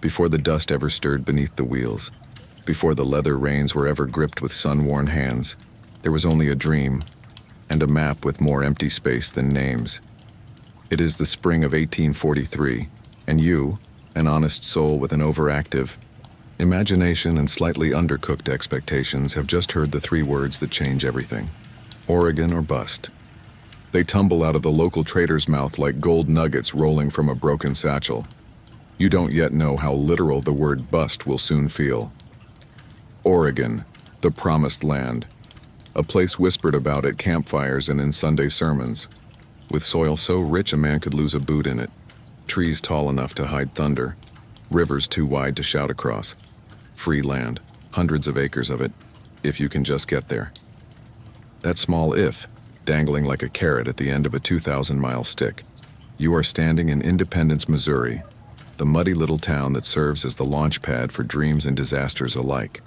before the dust ever stirred beneath the wheels, before the leather reins were ever gripped with sun-worn hands, there was only a dream and a map with more empty space than names. It is the spring of 1843, and you, an honest soul with an overactive imagination and slightly undercooked expectations, have just heard the three words that change everything: Oregon or bust. They tumble out of the local trader's mouth like gold nuggets rolling from a broken satchel. You don't yet know how literal the word bust will soon feel. Oregon, the promised land, a place whispered about at campfires and in Sunday sermons, with soil so rich a man could lose a boot in it, trees tall enough to hide thunder, rivers too wide to shout across, free land, hundreds of acres of it, if you can just get there. That small if, dangling like a carrot at the end of a 2,000-mile stick. You are standing in Independence, Missouri, the muddy little town that serves as the launch pad for dreams and disasters alike.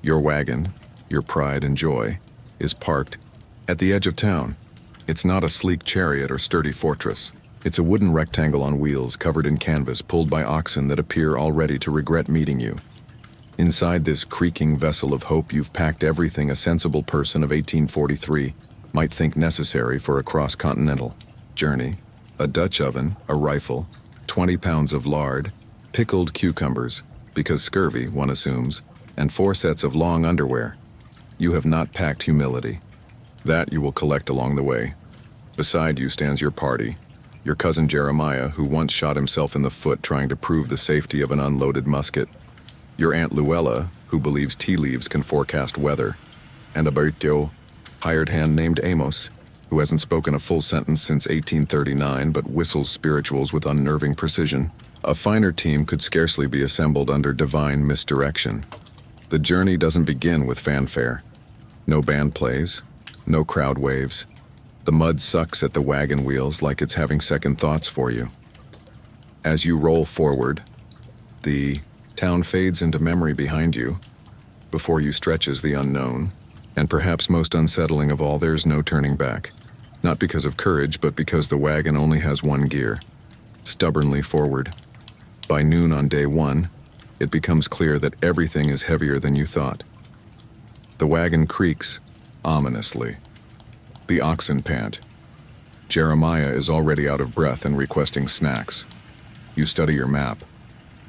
Your wagon, your pride and joy, is parked at the edge of town. It's not a sleek chariot or sturdy fortress. It's a wooden rectangle on wheels covered in canvas pulled by oxen that appear already to regret meeting you. Inside this creaking vessel of hope, you've packed everything a sensible person of 1843 might think necessary for a cross-continental journey: a Dutch oven, a rifle, 20 pounds of lard, pickled cucumbers, because scurvy, one assumes, and 4 sets of long underwear. You have not packed humility. That you will collect along the way. Beside you stands your party, your cousin Jeremiah, who once shot himself in the foot trying to prove the safety of an unloaded musket, your Aunt Luella, who believes tea leaves can forecast weather, and a Bertio, hired hand named Amos, who hasn't spoken a full sentence since 1839 but whistles spirituals with unnerving precision. A finer team could scarcely be assembled under divine misdirection. The journey doesn't begin with fanfare. No band plays, no crowd waves. The mud sucks at the wagon wheels like it's having second thoughts for you. As you roll forward, the town fades into memory behind you. Before you stretches the unknown, and perhaps most unsettling of all, there's no turning back. Not because of courage, but because the wagon only has one gear: stubbornly forward. By noon on day one, it becomes clear that everything is heavier than you thought. The wagon creaks ominously. The oxen pant. Jeremiah is already out of breath and requesting snacks. You study your map.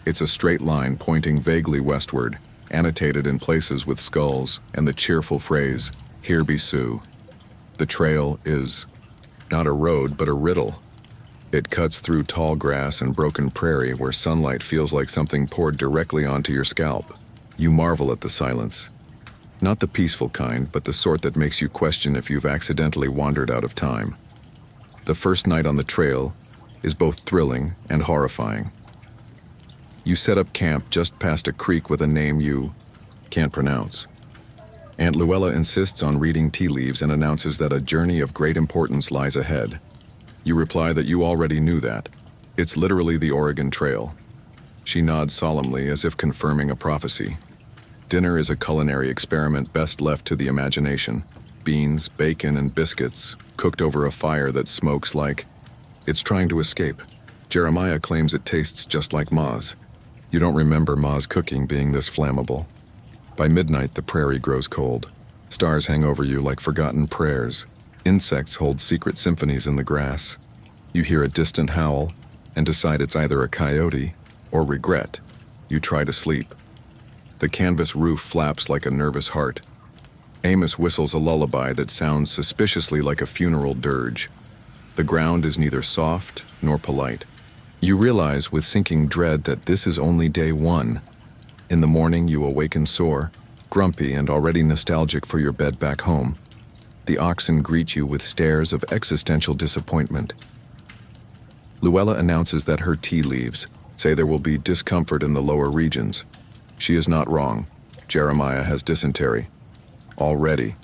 It's a straight line pointing vaguely westward, annotated in places with skulls and the cheerful phrase, "Here be Sioux." The trail is not a road, but a riddle. It cuts through tall grass and broken prairie where sunlight feels like something poured directly onto your scalp. You marvel at the silence. Not the peaceful kind, but the sort that makes you question if you've accidentally wandered out of time. The first night on the trail is both thrilling and horrifying. You set up camp just past a creek with a name you can't pronounce. Aunt Luella insists on reading tea leaves and announces that a journey of great importance lies ahead. You reply that you already knew that. It's literally the Oregon Trail. She nods solemnly as if confirming a prophecy. Dinner is a culinary experiment best left to the imagination. Beans, bacon, and biscuits, cooked over a fire that smokes like it's trying to escape. Jeremiah claims it tastes just like Ma's. You don't remember Ma's cooking being this flammable. By midnight, the prairie grows cold. Stars hang over you like forgotten prayers. Insects hold secret symphonies in the grass. You hear a distant howl and decide it's either a coyote or regret. You try to sleep. The canvas roof flaps like a nervous heart. Amos whistles a lullaby that sounds suspiciously like a funeral dirge. The ground is neither soft nor polite. You realize with sinking dread that this is only day one. In the morning, you awaken sore, grumpy, and already nostalgic for your bed back home. The oxen greet you with stares of existential disappointment. Luella announces that her tea leaves say there will be discomfort in the lower regions. She is not wrong. Jeremiah has dysentery. Already,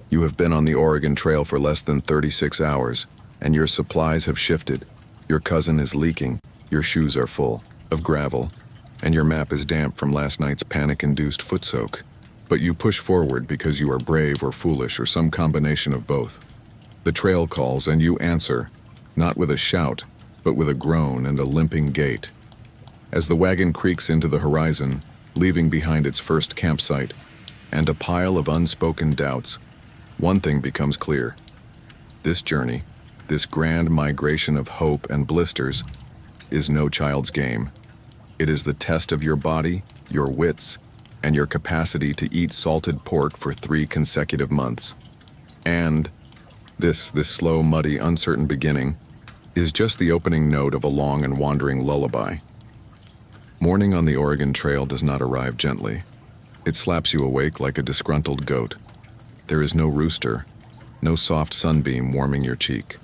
you have been on the Oregon Trail for less than 36 hours, and your supplies have shifted. Your cousin is leaking, your shoes are full of gravel, and your map is damp from last night's panic-induced foot soak. But you push forward because you are brave or foolish or some combination of both. The trail calls and you answer, not with a shout, but with a groan and a limping gait. As the wagon creaks into the horizon, leaving behind its first campsite, and a pile of unspoken doubts, one thing becomes clear. This journey, this grand migration of hope and blisters, is no child's game. It is the test of your body, your wits, and your capacity to eat salted pork for 3 consecutive months. And this slow, muddy, uncertain beginning is just the opening note of a long and wandering lullaby. Morning on the Oregon Trail does not arrive gently. It slaps you awake like a disgruntled goat. There is no rooster, no soft sunbeam warming your cheek.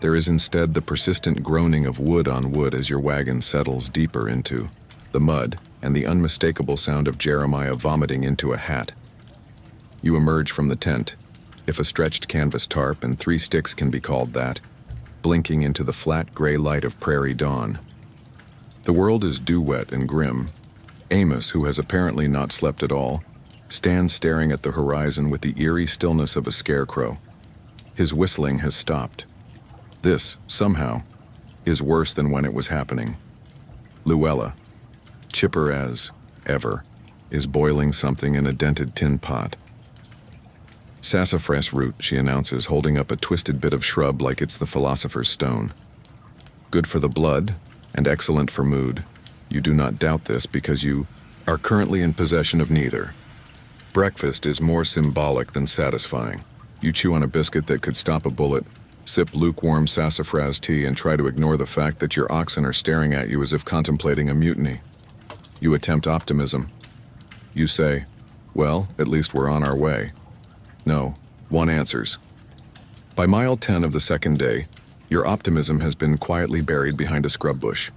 There is instead the persistent groaning of wood on wood as your wagon settles deeper into the mud, and the unmistakable sound of Jeremiah vomiting into a hat. You emerge from the tent, if a stretched canvas tarp and 3 sticks can be called that, blinking into the flat gray light of prairie dawn. The world is dew-wet and grim. Amos, who has apparently not slept at all, stands staring at the horizon with the eerie stillness of a scarecrow. His whistling has stopped. This, somehow, is worse than when it was happening. Luella, chipper as ever, is boiling something in a dented tin pot. Sassafras root, she announces, holding up a twisted bit of shrub like it's the philosopher's stone. Good for the blood and excellent for mood. You do not doubt this because you are currently in possession of neither. Breakfast is more symbolic than satisfying. You chew on a biscuit that could stop a bullet, sip lukewarm sassafras tea, and try to ignore the fact that your oxen are staring at you as if contemplating a mutiny. You attempt optimism. You say, well, at least we're on our way. No, one answers. By mile 10 of the second day, your optimism has been quietly buried behind a scrub bush.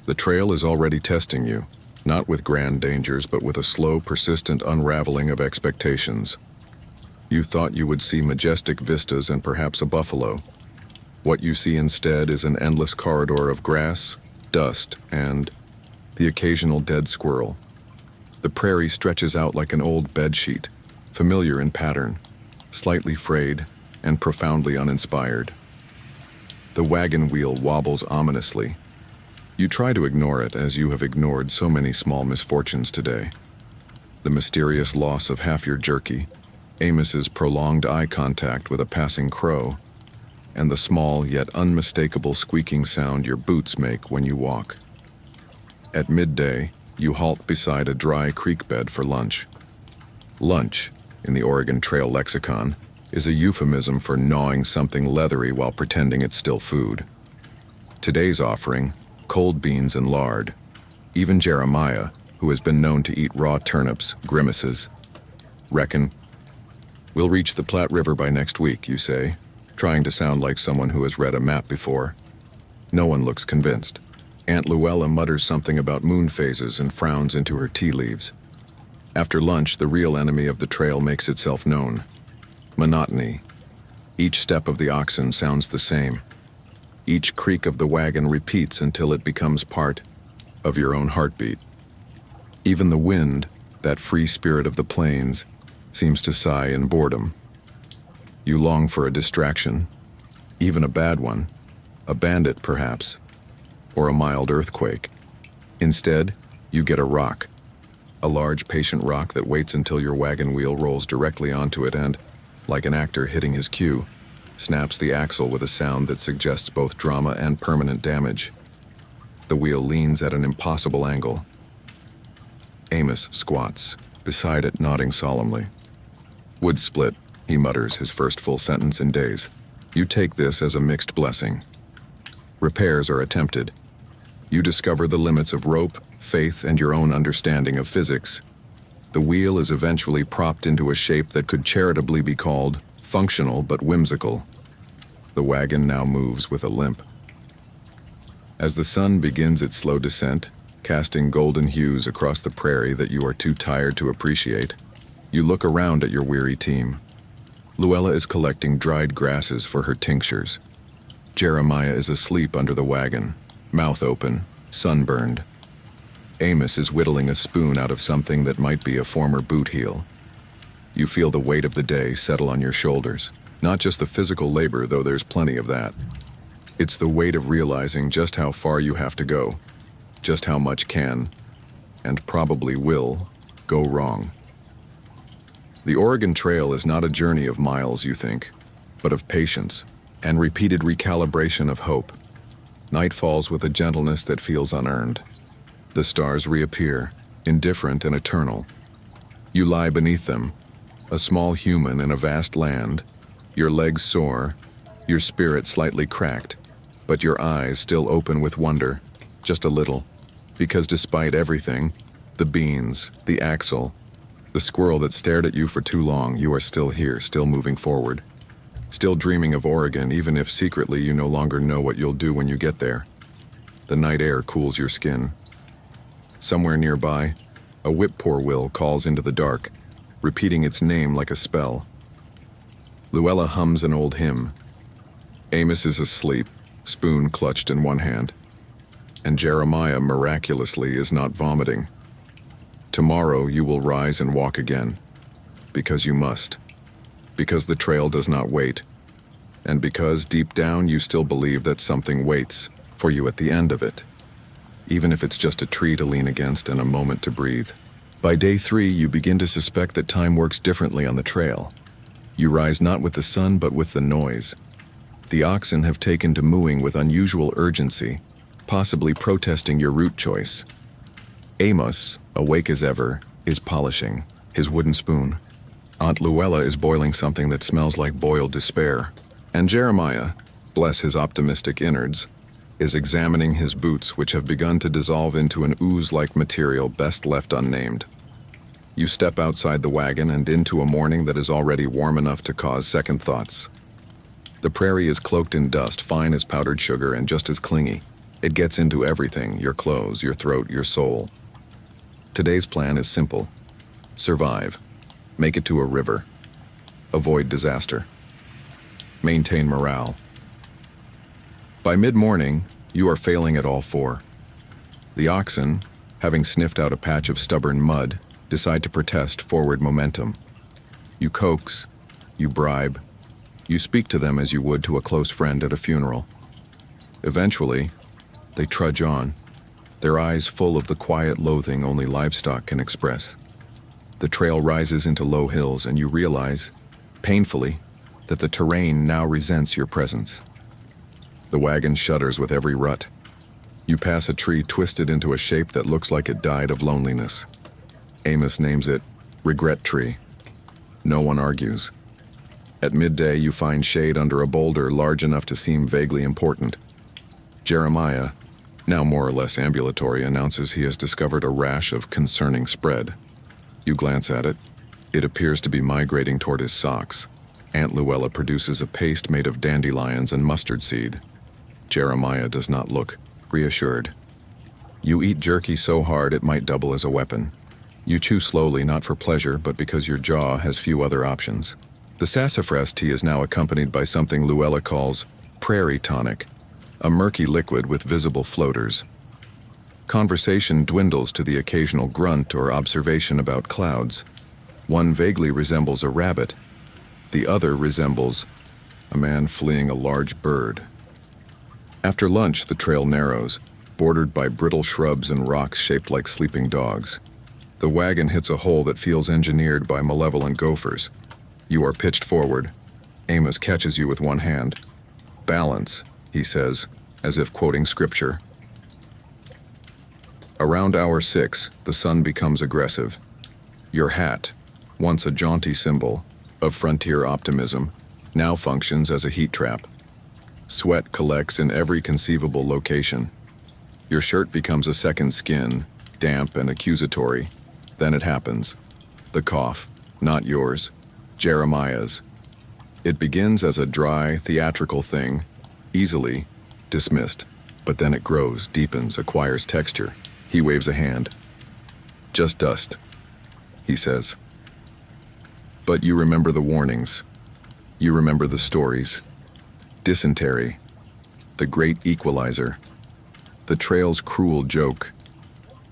The trail is already testing you, not with grand dangers, but with a slow, persistent unraveling of expectations. You thought you would see majestic vistas and perhaps a buffalo. What you see instead is an endless corridor of grass, dust, and the occasional dead squirrel. The prairie stretches out like an old bedsheet, familiar in pattern, slightly frayed, and profoundly uninspired. The wagon wheel wobbles ominously. You try to ignore it as you have ignored so many small misfortunes today. The mysterious loss of half your jerky, Amos's prolonged eye contact with a passing crow, and the small yet unmistakable squeaking sound your boots make when you walk. At midday, you halt beside a dry creek bed for lunch. Lunch, in the Oregon Trail lexicon, is a euphemism for gnawing something leathery while pretending it's still food. Today's offering, cold beans and lard. Even Jeremiah, who has been known to eat raw turnips, grimaces. Reckon, we'll reach the Platte River by next week, you say, trying to sound like someone who has read a map before. No one looks convinced. Aunt Luella mutters something about moon phases and frowns into her tea leaves. After lunch, the real enemy of the trail makes itself known. Monotony. Each step of the oxen sounds the same. Each creak of the wagon repeats until it becomes part of your own heartbeat. Even the wind, that free spirit of the plains, seems to sigh in boredom. You long for a distraction, even a bad one, a bandit perhaps, or a mild earthquake. Instead, you get a rock, a large patient rock that waits until your wagon wheel rolls directly onto it and, like an actor hitting his cue, snaps the axle with a sound that suggests both drama and permanent damage. The wheel leans at an impossible angle. Amos squats, beside it nodding solemnly. Wood split, he mutters his first full sentence in days. You take this as a mixed blessing. Repairs are attempted. You discover the limits of rope, faith, and your own understanding of physics. The wheel is eventually propped into a shape that could charitably be called functional but whimsical. The wagon now moves with a limp. As the sun begins its slow descent, casting golden hues across the prairie that you are too tired to appreciate, you look around at your weary team. Luella is collecting dried grasses for her tinctures. Jeremiah is asleep under the wagon, mouth open, sunburned. Amos is whittling a spoon out of something that might be a former boot heel. You feel the weight of the day settle on your shoulders. Not just the physical labor, though there's plenty of that. It's the weight of realizing just how far you have to go. just how much can, and probably will, go wrong. The Oregon Trail is not a journey of miles, you think, but of patience and repeated recalibration of hope. Night falls with a gentleness that feels unearned. The stars reappear, indifferent and eternal. You lie beneath them, a small human in a vast land, your legs sore, your spirit slightly cracked, but your eyes still open with wonder, just a little, because despite everything, the beans, the axle, the squirrel that stared at you for too long, you are still here, still moving forward, still dreaming of Oregon, even if secretly you no longer know what you'll do when you get there. The night air cools your skin. Somewhere nearby, a whippoorwill calls into the dark, repeating its name like a spell. Luella hums an old hymn. Amos is asleep, spoon clutched in one hand, and Jeremiah miraculously is not vomiting. Tomorrow you will rise and walk again, because you must, because the trail does not wait, and because deep down you still believe that something waits for you at the end of it, even if it's just a tree to lean against and a moment to breathe. By day 3, you begin to suspect that time works differently on the trail. You rise not with the sun but with the noise. The oxen have taken to mooing with unusual urgency, possibly protesting your route choice. Amos, awake as ever, is polishing his wooden spoon. Aunt Luella is boiling something that smells like boiled despair. And Jeremiah, bless his optimistic innards, is examining his boots, which have begun to dissolve into an ooze-like material best left unnamed. You step outside the wagon and into a morning that is already warm enough to cause second thoughts. The prairie is cloaked in dust, fine as powdered sugar and just as clingy. It gets into everything, your clothes, your throat, your soul. Today's plan is simple. Survive. Make it to a river. Avoid disaster. Maintain morale. By mid-morning, you are failing at all 4. The oxen, having sniffed out a patch of stubborn mud, decide to protest forward momentum. You coax, you bribe, you speak to them as you would to a close friend at a funeral. Eventually, they trudge on, their eyes full of the quiet loathing only livestock can express. The trail rises into low hills, and you realize, painfully, that the terrain now resents your presence. The wagon shudders with every rut. You pass a tree twisted into a shape that looks like it died of loneliness. Amos names it Regret Tree. No one argues. At midday, you find shade under a boulder large enough to seem vaguely important. Jeremiah, now more or less ambulatory, announces he has discovered a rash of concerning spread. You glance at it. It appears to be migrating toward his socks. Aunt Luella produces a paste made of dandelions and mustard seed. Jeremiah does not look reassured. You eat jerky so hard it might double as a weapon. You chew slowly, not for pleasure, but because your jaw has few other options. The sassafras tea is now accompanied by something Luella calls prairie tonic, a murky liquid with visible floaters. Conversation dwindles to the occasional grunt or observation about clouds. One vaguely resembles a rabbit. The other resembles a man fleeing a large bird. After lunch, the trail narrows, bordered by brittle shrubs and rocks shaped like sleeping dogs. The wagon hits a hole that feels engineered by malevolent gophers. You are pitched forward. Amos catches you with one hand. Balance, he says, as if quoting scripture. Around hour 6, the sun becomes aggressive. Your hat, once a jaunty symbol of frontier optimism, now functions as a heat trap. Sweat collects in every conceivable location. Your shirt becomes a second skin, damp and accusatory. Then it happens. The cough, not yours, Jeremiah's. It begins as a dry, theatrical thing, easily dismissed, but then it grows, deepens, acquires texture. He waves a hand. Just dust, he says. But you remember the warnings. You remember the stories. Dysentery, the great equalizer, the trail's cruel joke,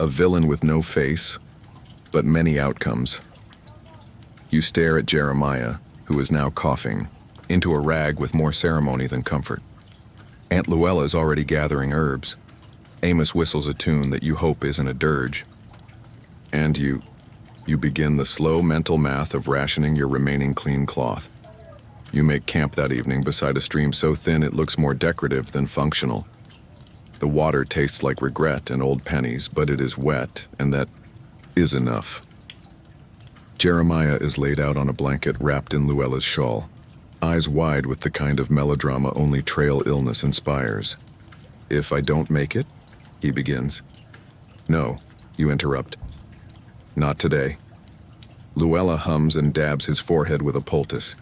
a villain with no face, but many outcomes. You stare at Jeremiah, who is now coughing, into a rag with more ceremony than comfort. Aunt Luella is already gathering herbs. Amos whistles a tune that you hope isn't a dirge, and you begin the slow mental math of rationing your remaining clean cloth. You make camp that evening beside a stream so thin it looks more decorative than functional. The water tastes like regret and old pennies, but it is wet, and that is enough. Jeremiah is laid out on a blanket wrapped in Luella's shawl, eyes wide with the kind of melodrama only trail illness inspires. "If I don't make it?" he begins. "No," you interrupt. "Not today." Luella hums and dabs his forehead with a poultice.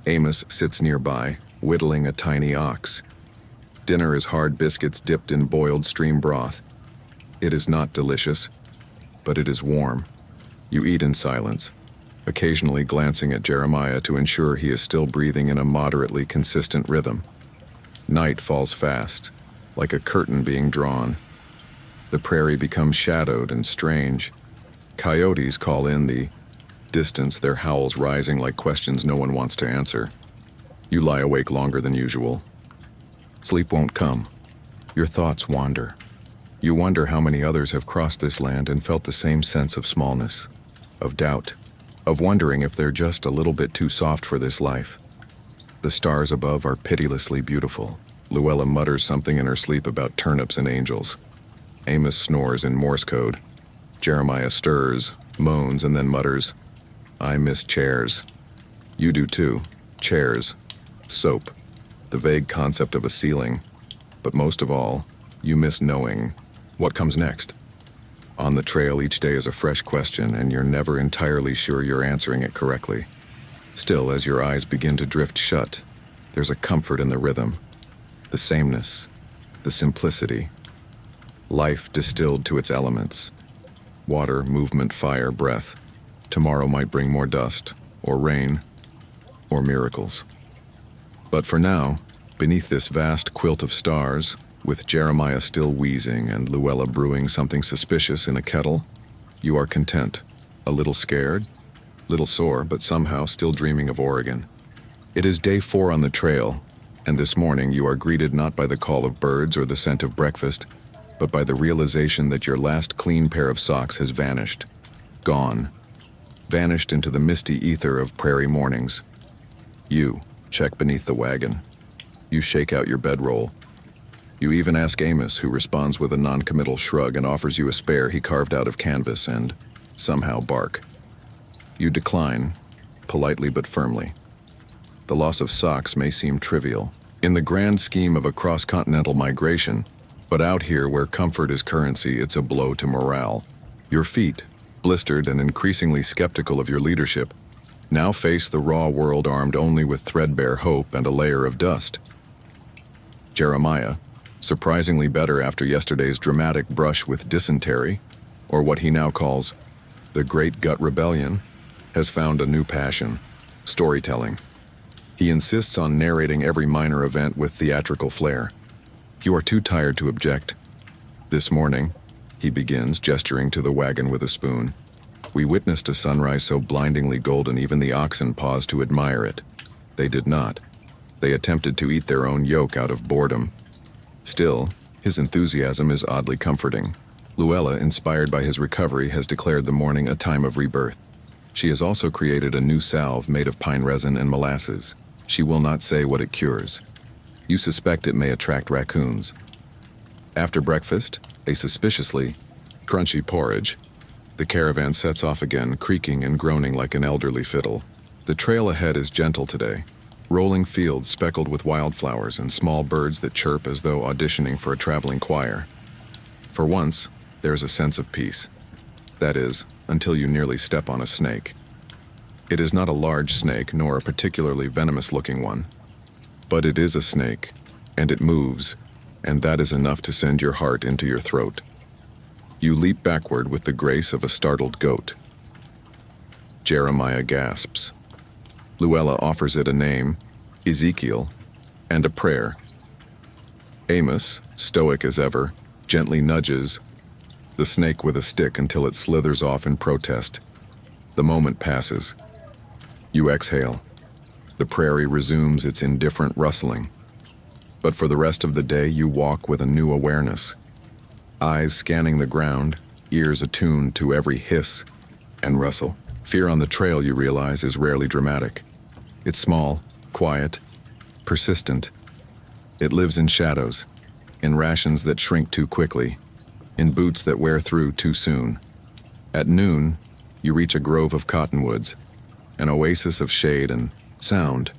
Amos sits nearby, whittling a tiny ox. Dinner is hard biscuits dipped in boiled stream broth. It is not delicious, but it is warm. You eat in silence, occasionally glancing at Jeremiah to ensure he is still breathing in a moderately consistent rhythm. Night falls fast, like a curtain being drawn. The prairie becomes shadowed and strange. Coyotes call in the distance, their howls rising like questions no one wants to answer. You lie awake longer than usual. Sleep won't come. Your thoughts wander. You wonder how many others have crossed this land and felt the same sense of smallness, of doubt, of wondering if they're just a little bit too soft for this life. The stars above are pitilessly beautiful. Luella mutters something in her sleep about turnips and angels. Amos snores in Morse code. Jeremiah stirs, moans, and then mutters, "I miss chairs." You do too. Chairs. Soap. The vague concept of a ceiling. But most of all, you miss knowing what comes next. On the trail, each day is a fresh question, and you're never entirely sure you're answering it correctly. Still, as your eyes begin to drift shut, there's a comfort in the rhythm, the sameness, the simplicity. Life distilled to its elements. Water, movement, fire, breath. Tomorrow might bring more dust, or rain, or miracles. But for now, beneath this vast quilt of stars, with Jeremiah still wheezing and Luella brewing something suspicious in a kettle, you are content, a little scared, little sore, but somehow still dreaming of Oregon. It is day 4 on the trail, and this morning you are greeted not by the call of birds or the scent of breakfast, but by the realization that your last clean pair of socks has vanished, gone, vanished into the misty ether of prairie mornings. You check beneath the wagon. You shake out your bedroll. You even ask Amos, who responds with a non-committal shrug and offers you a spare he carved out of canvas and, somehow, bark. You decline, politely but firmly. The loss of socks may seem trivial in the grand scheme of a cross-continental migration, but out here where comfort is currency, it's a blow to morale. Your feet, blistered and increasingly skeptical of your leadership, now face the raw world armed only with threadbare hope and a layer of dust. Jeremiah, surprisingly better after yesterday's dramatic brush with dysentery, or what he now calls the Great Gut Rebellion, has found a new passion: storytelling. He insists on narrating every minor event with theatrical flair. You are too tired to object. "This morning," he begins, gesturing to the wagon with a spoon, "we witnessed a sunrise so blindingly golden even the oxen paused to admire it. They did not. They attempted to eat their own yoke out of boredom. Still, his enthusiasm is oddly comforting. Luella, inspired by his recovery, has declared the morning a time of rebirth. She has also created a new salve made of pine resin and molasses. She will not say what it cures. You suspect it may attract raccoons. After breakfast, a suspiciously crunchy porridge, the caravan sets off again, creaking and groaning like an elderly fiddle. The trail ahead is gentle today. Rolling fields speckled with wildflowers and small birds that chirp as though auditioning for a traveling choir. For once, there is a sense of peace. That is, until you nearly step on a snake. It is not a large snake, nor a particularly venomous-looking one. But it is a snake, and it moves, and that is enough to send your heart into your throat. You leap backward with the grace of a startled goat. Jeremiah gasps. Luella offers it a name, Ezekiel, and a prayer. Amos, stoic as ever, gently nudges the snake with a stick until it slithers off in protest. The moment passes. You exhale. The prairie resumes its indifferent rustling. But for the rest of the day, you walk with a new awareness. eyes scanning the ground, ears attuned to every hiss and rustle. Fear on the trail, you realize, is rarely dramatic. It's small, quiet, persistent. It lives in shadows, in rations that shrink too quickly, in boots that wear through too soon. At noon, you reach a grove of cottonwoods, an oasis of shade and sound.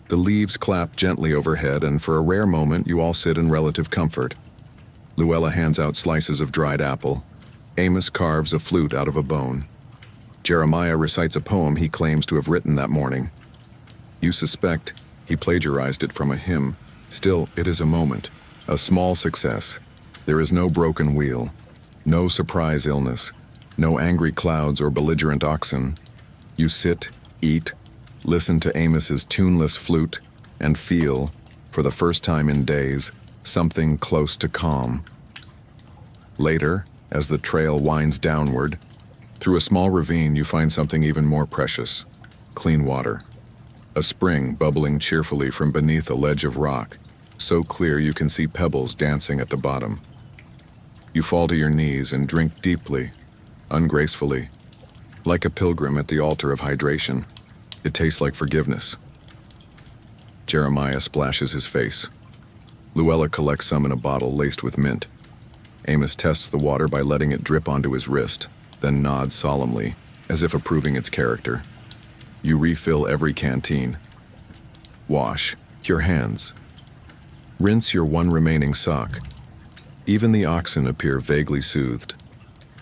The leaves clap gently overhead, and for a rare moment you all sit in relative comfort. Luella hands out slices of dried apple. Amos carves a flute out of a bone. Jeremiah recites a poem he claims to have written that morning. You suspect he plagiarized it from a hymn. Still, it is a moment, a small success. There is no broken wheel, no surprise illness, no angry clouds or belligerent oxen. You sit, eat, listen to Amos's tuneless flute, and feel, for the first time in days, something close to calm. Later, as the trail winds downward, through a small ravine you find something even more precious: clean water. A spring bubbling cheerfully from beneath a ledge of rock, so clear you can see pebbles dancing at the bottom. You fall to your knees and drink deeply, ungracefully, like a pilgrim at the altar of hydration. It tastes like forgiveness. Jeremiah splashes his face. Luella collects some in a bottle laced with mint. Amos tests the water by letting it drip onto his wrist, then nods solemnly, as if approving its character. You refill every canteen. Wash your hands. Rinse your one remaining sock. Even the oxen appear vaguely soothed.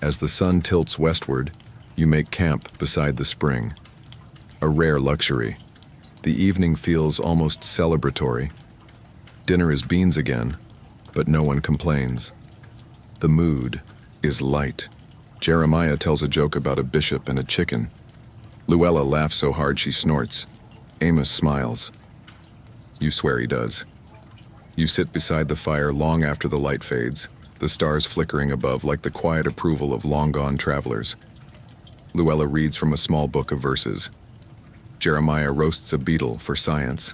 As the sun tilts westward, you make camp beside the spring. A rare luxury. The evening feels almost celebratory. Dinner is beans again, but no one complains. The mood is light. Jeremiah tells a joke about a bishop and a chicken. Luella laughs so hard she snorts. Amos smiles. You swear he does. You sit beside the fire long after the light fades, the stars flickering above like the quiet approval of long-gone travelers. Luella reads from a small book of verses. Jeremiah roasts a beetle for science.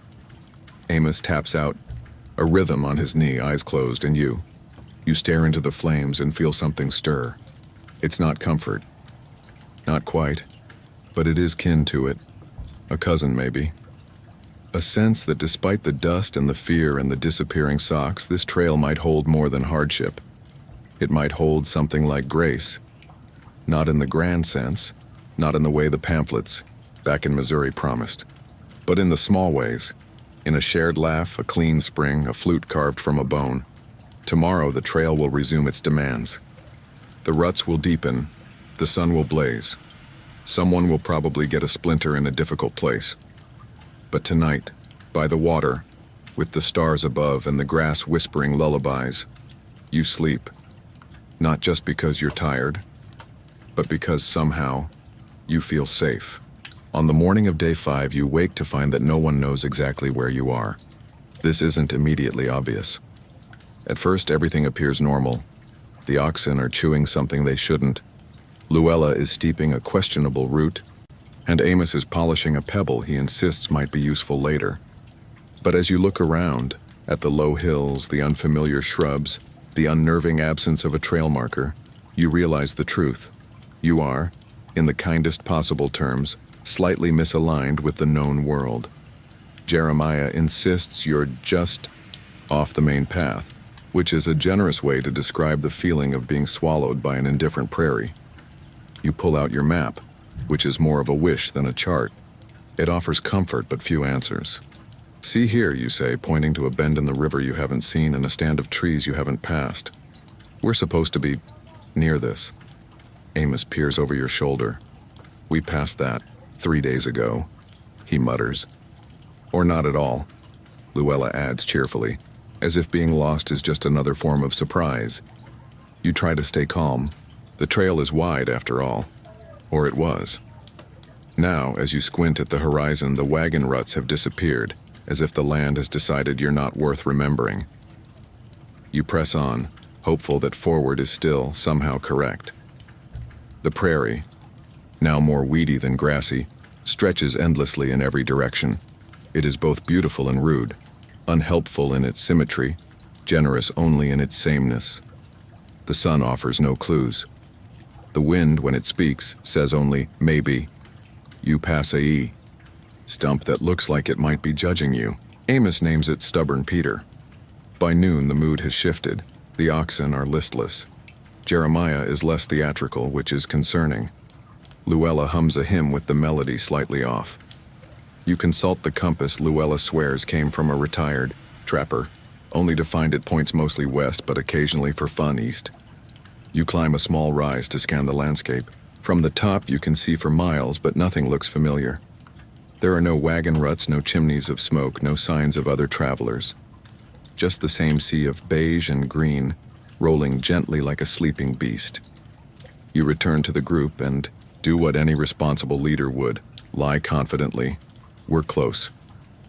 Amos taps out, a rhythm on his knee, eyes closed, and you stare into the flames and feel something stir. It's not comfort. Not quite. But it is kin to it. A cousin, maybe. A sense that despite the dust and the fear and the disappearing socks, this trail might hold more than hardship. It might hold something like grace. Not in the grand sense, not in the way the pamphlets back in Missouri promised, but in the small ways. In a shared laugh, a clean spring, a flute carved from a bone. Tomorrow the trail will resume its demands. The ruts will deepen, the sun will blaze. Someone will probably get a splinter in a difficult place. But tonight, by the water, with the stars above and the grass whispering lullabies, you sleep. Not just because you're tired, but because somehow you feel safe. On the morning of day 5, you wake to find that no one knows exactly where you are. This isn't immediately obvious. At first, everything appears normal. The oxen are chewing something they shouldn't. Luella is steeping a questionable root, and Amos is polishing a pebble he insists might be useful later. But as you look around, at the low hills, the unfamiliar shrubs, the unnerving absence of a trail marker, you realize the truth. You are, in the kindest possible terms, slightly misaligned with the known world. Jeremiah insists you're just off the main path, which is a generous way to describe the feeling of being swallowed by an indifferent prairie. You pull out your map, which is more of a wish than a chart. It offers comfort but few answers. See here, you say, pointing to a bend in the river you haven't seen and a stand of trees you haven't passed. We're supposed to be near this. Amos peers over your shoulder. We passed that 3 days ago, he mutters. Or not at all, Luella adds cheerfully, as if being lost is just another form of surprise. You try to stay calm. The trail is wide, after all. Or it was. Now, as you squint at the horizon, the wagon ruts have disappeared, as if the land has decided you're not worth remembering. You press on, hopeful that forward is still somehow correct. The prairie, now more weedy than grassy, stretches endlessly in every direction. It is both beautiful and rude, unhelpful in its symmetry, generous only in its sameness. The sun offers no clues. The wind, when it speaks, says only, maybe. You pass a stump that looks like it might be judging you. Amos names it Stubborn Peter. By noon, the mood has shifted. The oxen are listless. Jeremiah is less theatrical, which is concerning. Luella hums a hymn with the melody slightly off. You consult the compass Luella swears came from a retired trapper, only to find it points mostly west but occasionally for fun east. You climb a small rise to scan the landscape. From the top you can see for miles, but nothing looks familiar. There are no wagon ruts, no chimneys of smoke, no signs of other travelers. Just the same sea of beige and green, rolling gently like a sleeping beast. You return to the group and do what any responsible leader would, lie confidently. We're close.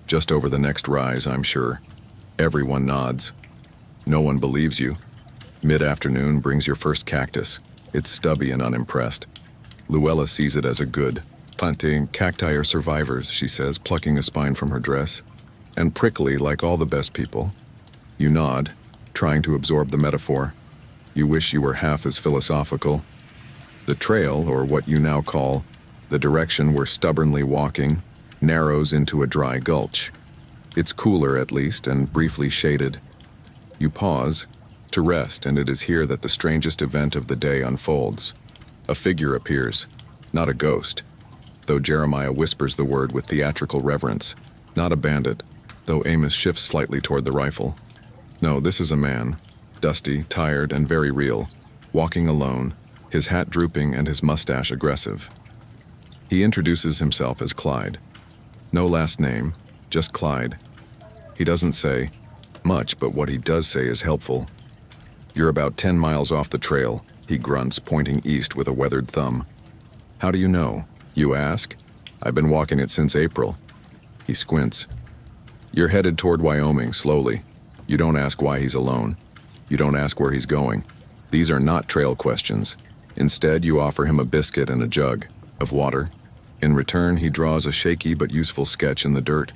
Just over the next rise, I'm sure. Everyone nods. No one believes you. Mid-afternoon brings your first cactus. It's stubby and unimpressed. Luella sees it as a good. Planting cacti are survivors, she says, plucking a spine from her dress. And prickly like all the best people. You nod, trying to absorb the metaphor. You wish you were half as philosophical. The trail, or what you now call the direction we're stubbornly walking, narrows into a dry gulch. It's cooler, at least, and briefly shaded. You pause to rest, and it is here that the strangest event of the day unfolds. A figure appears, not a ghost, though Jeremiah whispers the word with theatrical reverence. Not a bandit, though Amos shifts slightly toward the rifle. No, this is a man, dusty, tired, and very real, walking alone, his hat drooping and his mustache aggressive. He introduces himself as Clyde. No last name, just Clyde. He doesn't say much, but what he does say is helpful. You're about 10 miles off the trail, he grunts, pointing east with a weathered thumb. How do you know? You ask. I've been walking it since April. He squints. You're headed toward Wyoming, slowly. You don't ask why he's alone. You don't ask where he's going. These are not trail questions. Instead, you offer him a biscuit and a jug of water. In return, he draws a shaky but useful sketch in the dirt.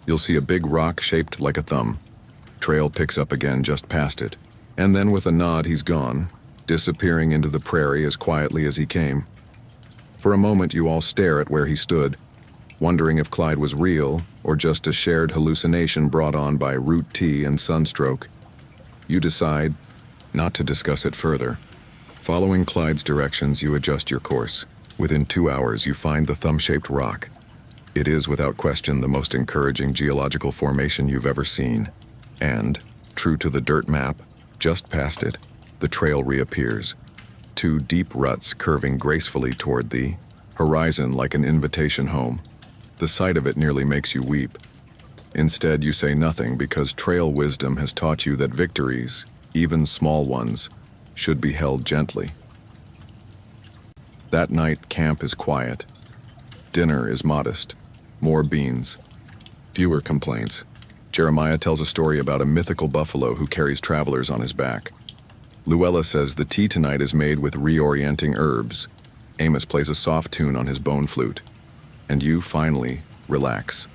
You'll see a big rock shaped like a thumb. Trail picks up again just past it. And then with a nod, he's gone, disappearing into the prairie as quietly as he came. For a moment, you all stare at where he stood, wondering if Clyde was real or just a shared hallucination brought on by root tea and sunstroke. You decide not to discuss it further. Following Clyde's directions, you adjust your course. Within 2 hours, you find the thumb-shaped rock. It is, without question, the most encouraging geological formation you've ever seen. And, true to the dirt map, just past it, the trail reappears. 2 deep ruts curving gracefully toward the horizon like an invitation home. The sight of it nearly makes you weep. Instead, you say nothing because trail wisdom has taught you that victories, even small ones, should be held gently. That night, camp is quiet. Dinner is modest. More beans. Fewer complaints. Jeremiah tells a story about a mythical buffalo who carries travelers on his back. Luella says the tea tonight is made with reorienting herbs. Amos plays a soft tune on his bone flute. And you, finally, relax.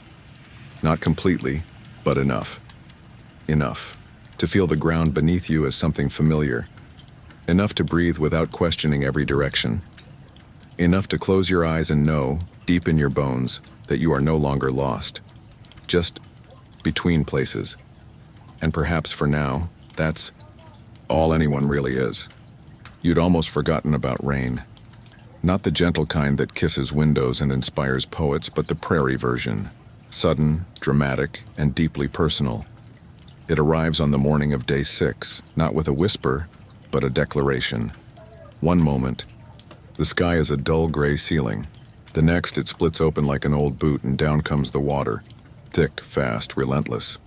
Not completely, but enough. Enough to feel the ground beneath you as something familiar. Enough to breathe without questioning every direction. Enough to close your eyes and know, deep in your bones, that you are no longer lost. Just between places. And perhaps for now, that's all anyone really is. You'd almost forgotten about rain. Not the gentle kind that kisses windows and inspires poets, but the prairie version. Sudden, dramatic, and deeply personal. It arrives on the morning of day 6, not with a whisper, but a declaration. One moment, the sky is a dull gray ceiling. The next, it splits open like an old boot and down comes the water. Thick, fast, relentless.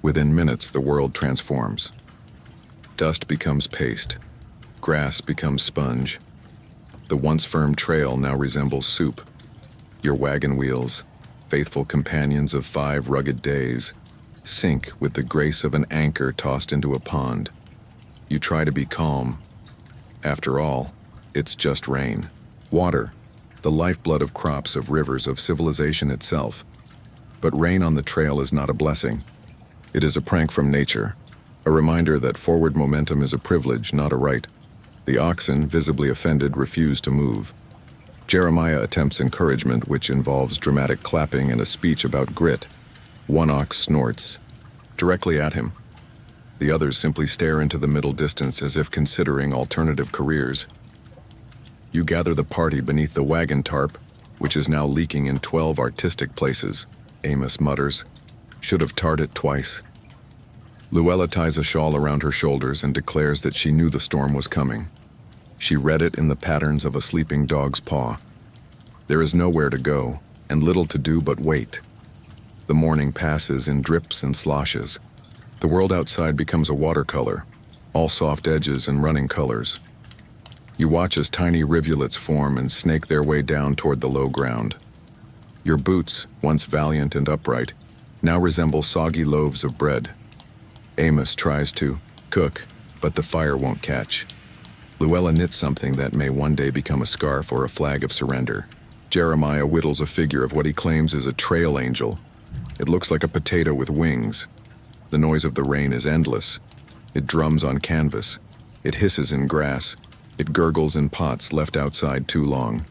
Within minutes, the world transforms. Dust becomes paste. Grass becomes sponge. The once firm trail now resembles soup. Your wagon wheels, faithful companions of 5 rugged days, sink with the grace of an anchor tossed into a pond. You try to be calm. After all, it's just rain. Water, the lifeblood of crops, of rivers, of civilization itself. But rain on the trail is not a blessing. It is a prank from nature. A reminder that forward momentum is a privilege, not a right. The oxen, visibly offended, refuse to move. Jeremiah attempts encouragement, which involves dramatic clapping and a speech about grit. One ox snorts, directly at him. The others simply stare into the middle distance as if considering alternative careers. You gather the party beneath the wagon tarp, which is now leaking in 12 artistic places. Amos mutters, "Should have tarred it twice." Luella ties a shawl around her shoulders and declares that she knew the storm was coming. She read it in the patterns of a sleeping dog's paw. There is nowhere to go, and little to do but wait. The morning passes in drips and sloshes. The world outside becomes a watercolor, all soft edges and running colors. You watch as tiny rivulets form and snake their way down toward the low ground. Your boots, once valiant and upright, now resemble soggy loaves of bread. Amos tries to cook, but the fire won't catch. Luella knits something that may one day become a scarf or a flag of surrender. Jeremiah whittles a figure of what he claims is a trail angel. It looks like a potato with wings. The noise of the rain is endless. It drums on canvas. It hisses in grass. It gurgles in pots left outside too long.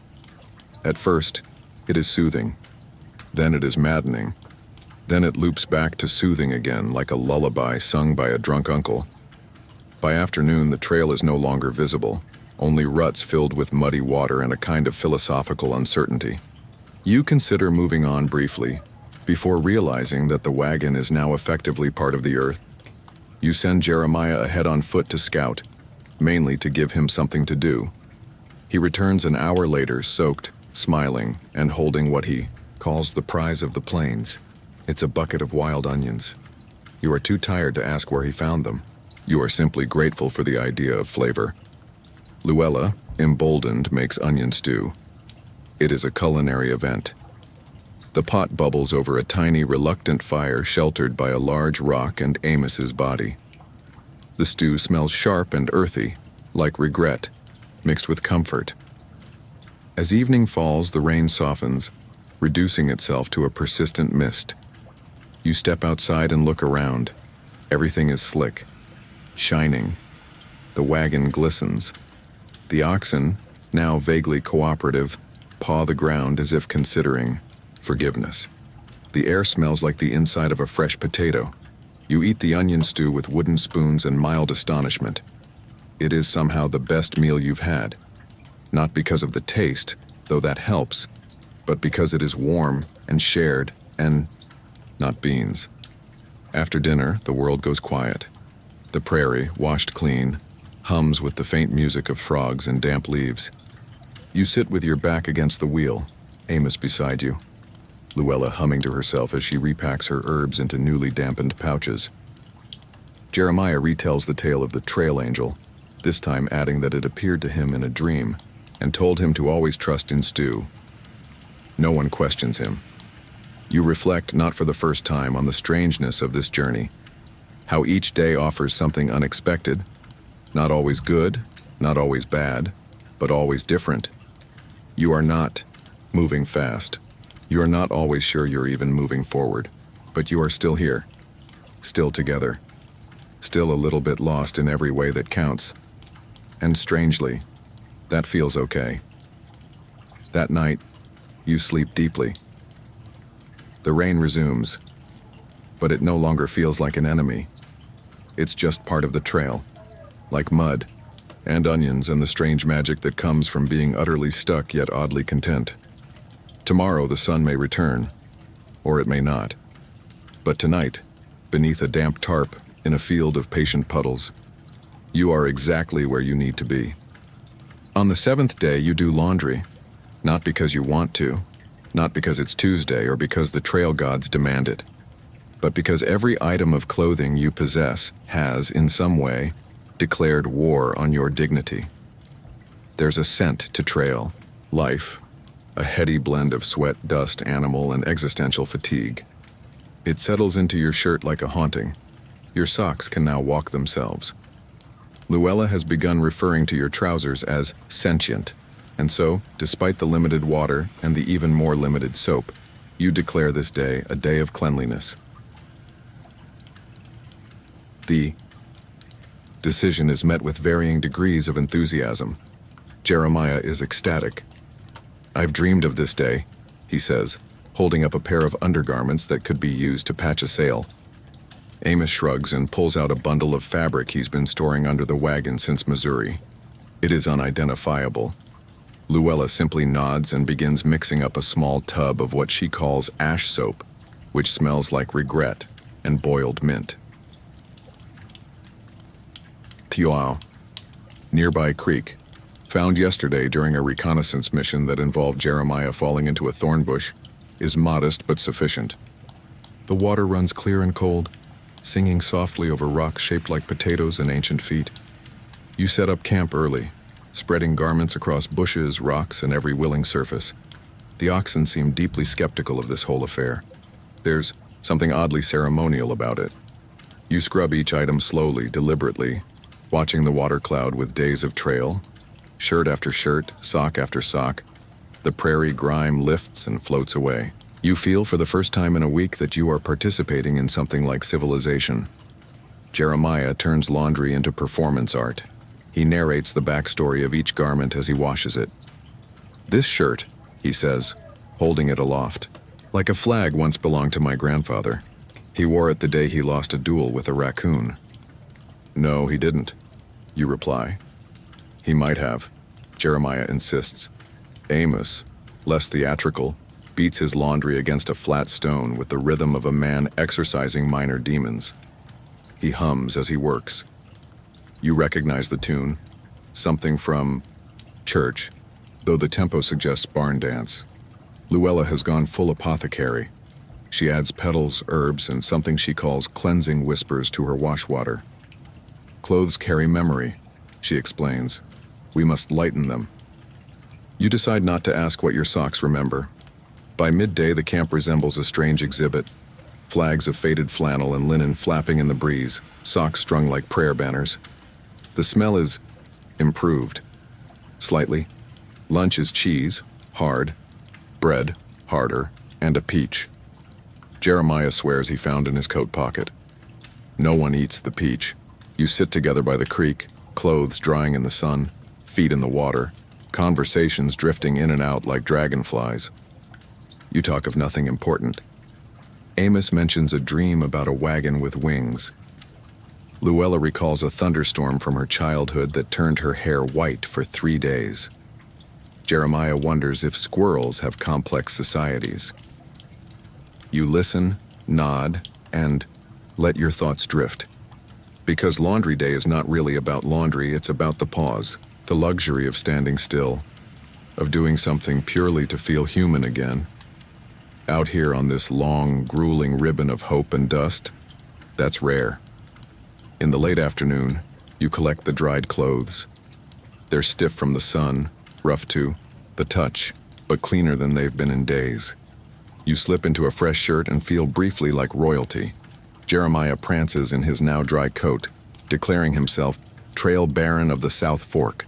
At first, it is soothing. Then it is maddening. Then it loops back to soothing again, like a lullaby sung by a drunk uncle. By afternoon, the trail is no longer visible, only ruts filled with muddy water and a kind of philosophical uncertainty. You consider moving on briefly, before realizing that the wagon is now effectively part of the earth. You send Jeremiah ahead on foot to scout, mainly to give him something to do. He returns an hour later, soaked, smiling, and holding what he calls the prize of the plains. It's a bucket of wild onions. You are too tired to ask where he found them. You are simply grateful for the idea of flavor. Luella, emboldened, makes onion stew. It is a culinary event. The pot bubbles over a tiny, reluctant fire sheltered by a large rock and Amos's body. The stew smells sharp and earthy, like regret, mixed with comfort. As evening falls, the rain softens, reducing itself to a persistent mist. You step outside and look around. Everything is slick, shining. The wagon glistens. The oxen, now vaguely cooperative, paw the ground as if considering forgiveness. The air smells like the inside of a fresh potato. You eat the onion stew with wooden spoons and mild astonishment. It is somehow the best meal you've had. Not because of the taste, though that helps, but because it is warm and shared and not beans. After dinner, the world goes quiet. The prairie, washed clean, hums with the faint music of frogs and damp leaves. You sit with your back against the wheel, Amos beside you. Luella humming to herself as she repacks her herbs into newly dampened pouches. Jeremiah retells the tale of the trail angel, this time adding that it appeared to him in a dream and told him to always trust in stew. No one questions him. You reflect, not for the first time, on the strangeness of this journey, how each day offers something unexpected, not always good, not always bad, but always different. You are not moving fast. You are not always sure you're even moving forward, but you are still here, still together, still a little bit lost in every way that counts. And strangely, that feels okay. That night, you sleep deeply. The rain resumes, but it no longer feels like an enemy. It's just part of the trail, like mud, and onions and the strange magic that comes from being utterly stuck yet oddly content. Tomorrow the sun may return, or it may not. But tonight, beneath a damp tarp, in a field of patient puddles, you are exactly where you need to be. On the 7th day, you do laundry, not because you want to, not because it's Tuesday or because the trail gods demand it, but because every item of clothing you possess has, in some way, declared war on your dignity. There's a scent to trail, life, a heady blend of sweat, dust, animal, and existential fatigue. It settles into your shirt like a haunting. Your socks can now walk themselves. Luella has begun referring to your trousers as sentient, and so, despite the limited water and the even more limited soap, you declare this day a day of cleanliness. The Decision is met with varying degrees of enthusiasm. Jeremiah is ecstatic. "I've dreamed of this day," he says, holding up a pair of undergarments that could be used to patch a sail. Amos shrugs and pulls out a bundle of fabric he's been storing under the wagon since Missouri. It is unidentifiable. Luella simply nods and begins mixing up a small tub of what she calls ash soap, which smells like regret and boiled mint. Tioao, nearby creek, found yesterday during a reconnaissance mission that involved Jeremiah falling into a thorn bush, is modest but sufficient. The water runs clear and cold, singing softly over rocks shaped like potatoes and ancient feet. You set up camp early, spreading garments across bushes, rocks, and every willing surface. The oxen seem deeply skeptical of this whole affair. There's something oddly ceremonial about it. You scrub each item slowly, deliberately, watching the water cloud with days of trail. Shirt after shirt, sock after sock, the prairie grime lifts and floats away. You feel for the first time in a week that you are participating in something like civilization. Jeremiah turns laundry into performance art. He narrates the backstory of each garment as he washes it. "This shirt," he says, holding it aloft, "like a flag once belonged to my grandfather. He wore it the day he lost a duel with a raccoon." "No, he didn't," you reply. "He might have," Jeremiah insists. Amos, less theatrical, beats his laundry against a flat stone with the rhythm of a man exorcising minor demons. He hums as he works. You recognize the tune, something from church, though the tempo suggests barn dance. Luella has gone full apothecary. She adds petals, herbs, and something she calls cleansing whispers to her wash water. "Clothes carry memory," she explains. "We must lighten them." You decide not to ask what your socks remember. By midday, the camp resembles a strange exhibit. Flags of faded flannel and linen flapping in the breeze, socks strung like prayer banners. The smell is improved. Slightly. Lunch is cheese, hard, bread, harder, and a peach. Jeremiah swears he found in his coat pocket. No one eats the peach. You sit together by the creek, clothes drying in the sun, feet in the water, conversations drifting in and out like dragonflies. You talk of nothing important. Amos mentions a dream about a wagon with wings. Luella recalls a thunderstorm from her childhood that turned her hair white for 3 days. Jeremiah wonders if squirrels have complex societies. You listen, nod, and let your thoughts drift. Because laundry day is not really about laundry, it's about the pause, the luxury of standing still, of doing something purely to feel human again. Out here on this long, grueling ribbon of hope and dust, that's rare. In the late afternoon, you collect the dried clothes. They're stiff from the sun, rough to the touch, but cleaner than they've been in days. You slip into a fresh shirt and feel briefly like royalty. Jeremiah prances in his now dry coat, declaring himself trail baron of the South Fork.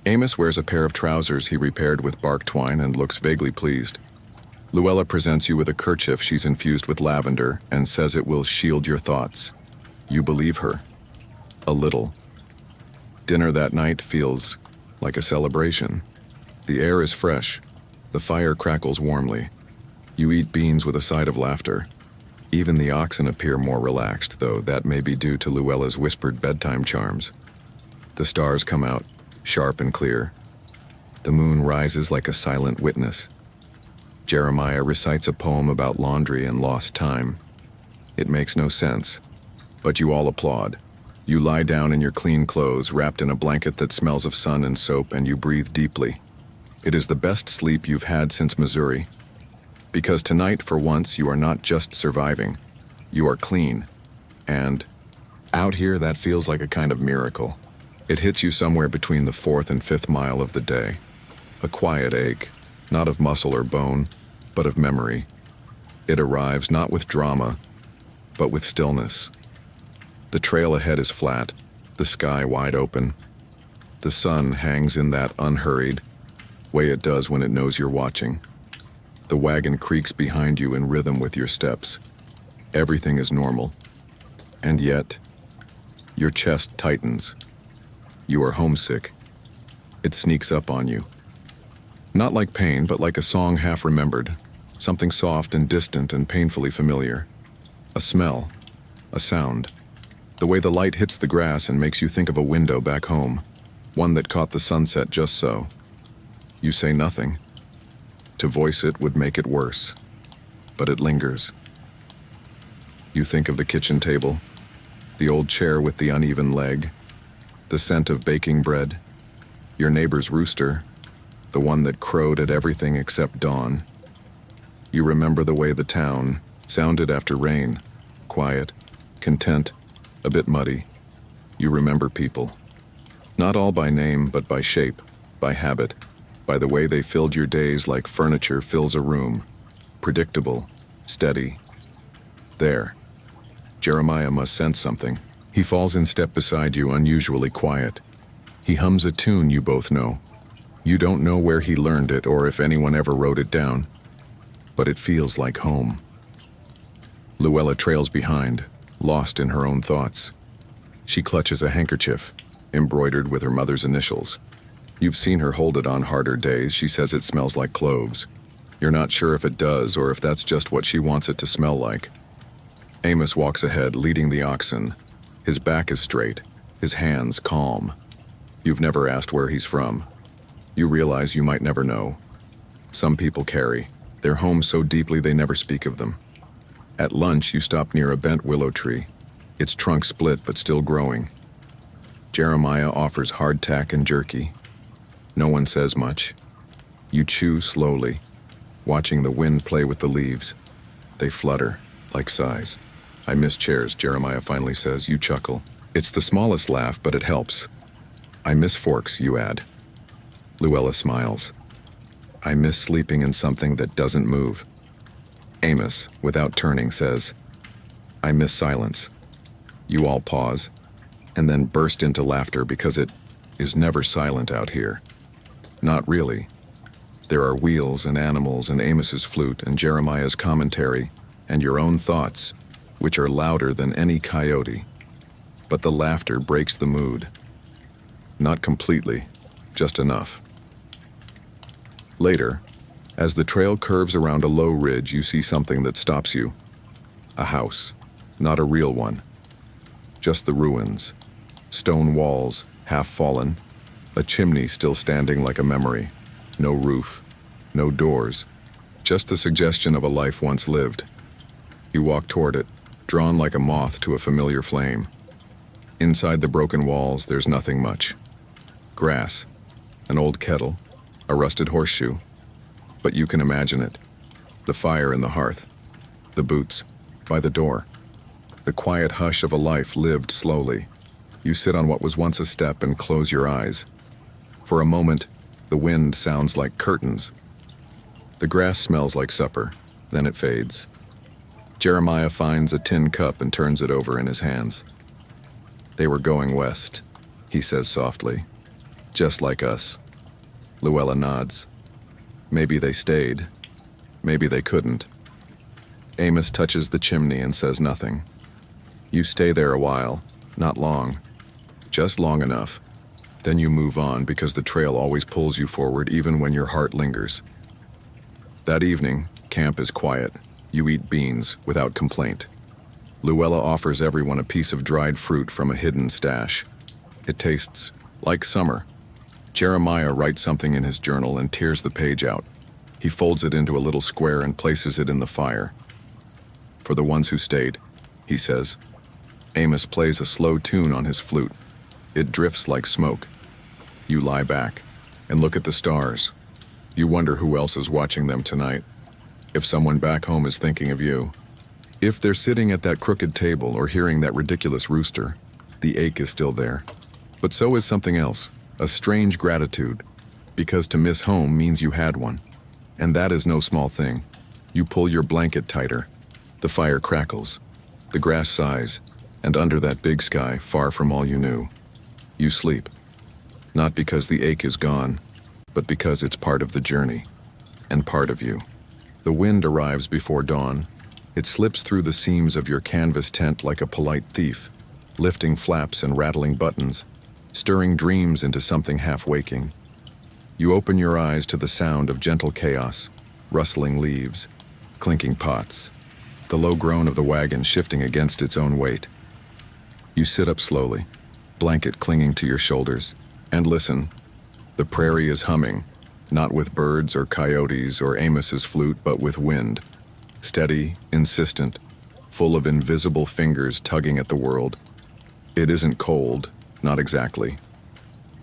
Amos wears a pair of trousers he repaired with bark twine and looks vaguely pleased. Luella presents you with a kerchief she's infused with lavender and says it will shield your thoughts. You believe her. A little. Dinner that night feels like a celebration. The air is fresh. The fire crackles warmly. You eat beans with a side of laughter. Even the oxen appear more relaxed, though that may be due to Luella's whispered bedtime charms. The stars come out, sharp and clear. The moon rises like a silent witness. Jeremiah recites a poem about laundry and lost time. It makes no sense, but you all applaud. You lie down in your clean clothes, wrapped in a blanket that smells of sun and soap, and you breathe deeply. It is the best sleep you've had since Missouri. Because tonight, for once, you are not just surviving. You are clean. And out here, that feels like a kind of miracle. It hits you somewhere between the 4th and 5th mile of the day. A quiet ache, not of muscle or bone, but of memory. It arrives not with drama, but with stillness. The trail ahead is flat, the sky wide open. The sun hangs in that unhurried way it does when it knows you're watching. The wagon creaks behind you in rhythm with your steps. Everything is normal. And yet, Your chest tightens. You are homesick. It sneaks up on you. Not like pain, but like a song half remembered, something soft and distant and painfully familiar. A smell, a sound. The way the light hits the grass and makes you think of a window back home, one that caught the sunset just so. You say nothing. To voice it would make it worse, but it lingers. You think of the kitchen table, the old chair with the uneven leg, the scent of baking bread, your neighbor's rooster, the one that crowed at everything except dawn. You remember the way the town sounded after rain, quiet, content, a bit muddy. You remember people. Not all by name, but by shape, by habit, by the way they filled your days like furniture fills a room. Predictable, steady. There. Jeremiah must sense something. He falls in step beside you, unusually quiet. He hums a tune you both know. You don't know where he learned it or if anyone ever wrote it down, but it feels like home. Luella trails behind, lost in her own thoughts. She clutches a handkerchief, embroidered with her mother's initials. You've seen her hold it on harder days. She says it smells like cloves. You're not sure if it does or if that's just what she wants it to smell like. Amos walks ahead, leading the oxen. His back is straight, his hands calm. You've never asked where he's from. You realize you might never know. Some people carry their homes so deeply they never speak of them. At lunch, you stop near a bent willow tree, its trunk split but still growing. Jeremiah offers hardtack and jerky. No one says much. You chew slowly, watching the wind play with the leaves. They flutter, like sighs. I miss chairs, Jeremiah finally says. You chuckle. It's the smallest laugh, but it helps. I miss forks, you add. Luella smiles. I miss sleeping in something that doesn't move. Amos, without turning, says, I miss silence. You all pause, and then burst into laughter because it is never silent out here. Not really. There are wheels and animals and Amos's flute and Jeremiah's commentary and your own thoughts, which are louder than any coyote. But the laughter breaks the mood. Not completely, just enough. Later, as the trail curves around a low ridge, you see something that stops you. A house, not a real one. Just the ruins. Stone walls, half fallen. A chimney still standing like a memory. No roof, no doors. Just the suggestion of a life once lived. You walk toward it, drawn like a moth to a familiar flame. Inside the broken walls, there's nothing much. Grass, an old kettle, a rusted horseshoe. But you can imagine it. The fire in the hearth. The boots by the door. The quiet hush of a life lived slowly. You sit on what was once a step and close your eyes. For a moment, the wind sounds like curtains. The grass smells like supper, then it fades. Jeremiah finds a tin cup and turns it over in his hands. They were going west, he says softly. Just like us. Luella nods. Maybe they stayed. Maybe they couldn't. Amos touches the chimney and says nothing. You stay there a while, not long. Just long enough. Then you move on because the trail always pulls you forward even when your heart lingers. That evening, camp is quiet. You eat beans without complaint. Luella offers everyone a piece of dried fruit from a hidden stash. It tastes like summer. Jeremiah writes something in his journal and tears the page out. He folds it into a little square and places it in the fire. For the ones who stayed, he says. Amos plays a slow tune on his flute. It drifts like smoke. You lie back and look at the stars. You wonder who else is watching them tonight. If someone back home is thinking of you. If they're sitting at that crooked table or hearing that ridiculous rooster, the ache is still there. But so is something else. A strange gratitude, because to miss home means you had one. And that is no small thing. You pull your blanket tighter. The fire crackles. The grass sighs. And under that big sky, far from all you knew, you sleep. Not because the ache is gone, but because it's part of the journey. And part of you. The wind arrives before dawn. It slips through the seams of your canvas tent like a polite thief. lifting flaps and rattling buttons, stirring dreams into something half-waking. You open your eyes to the sound of gentle chaos, rustling leaves, clinking pots, the low groan of the wagon shifting against its own weight. You sit up slowly, blanket clinging to your shoulders, and listen. The prairie is humming, not with birds or coyotes or Amos's flute, but with wind. Steady, insistent, full of invisible fingers tugging at the world. It isn't cold, not exactly,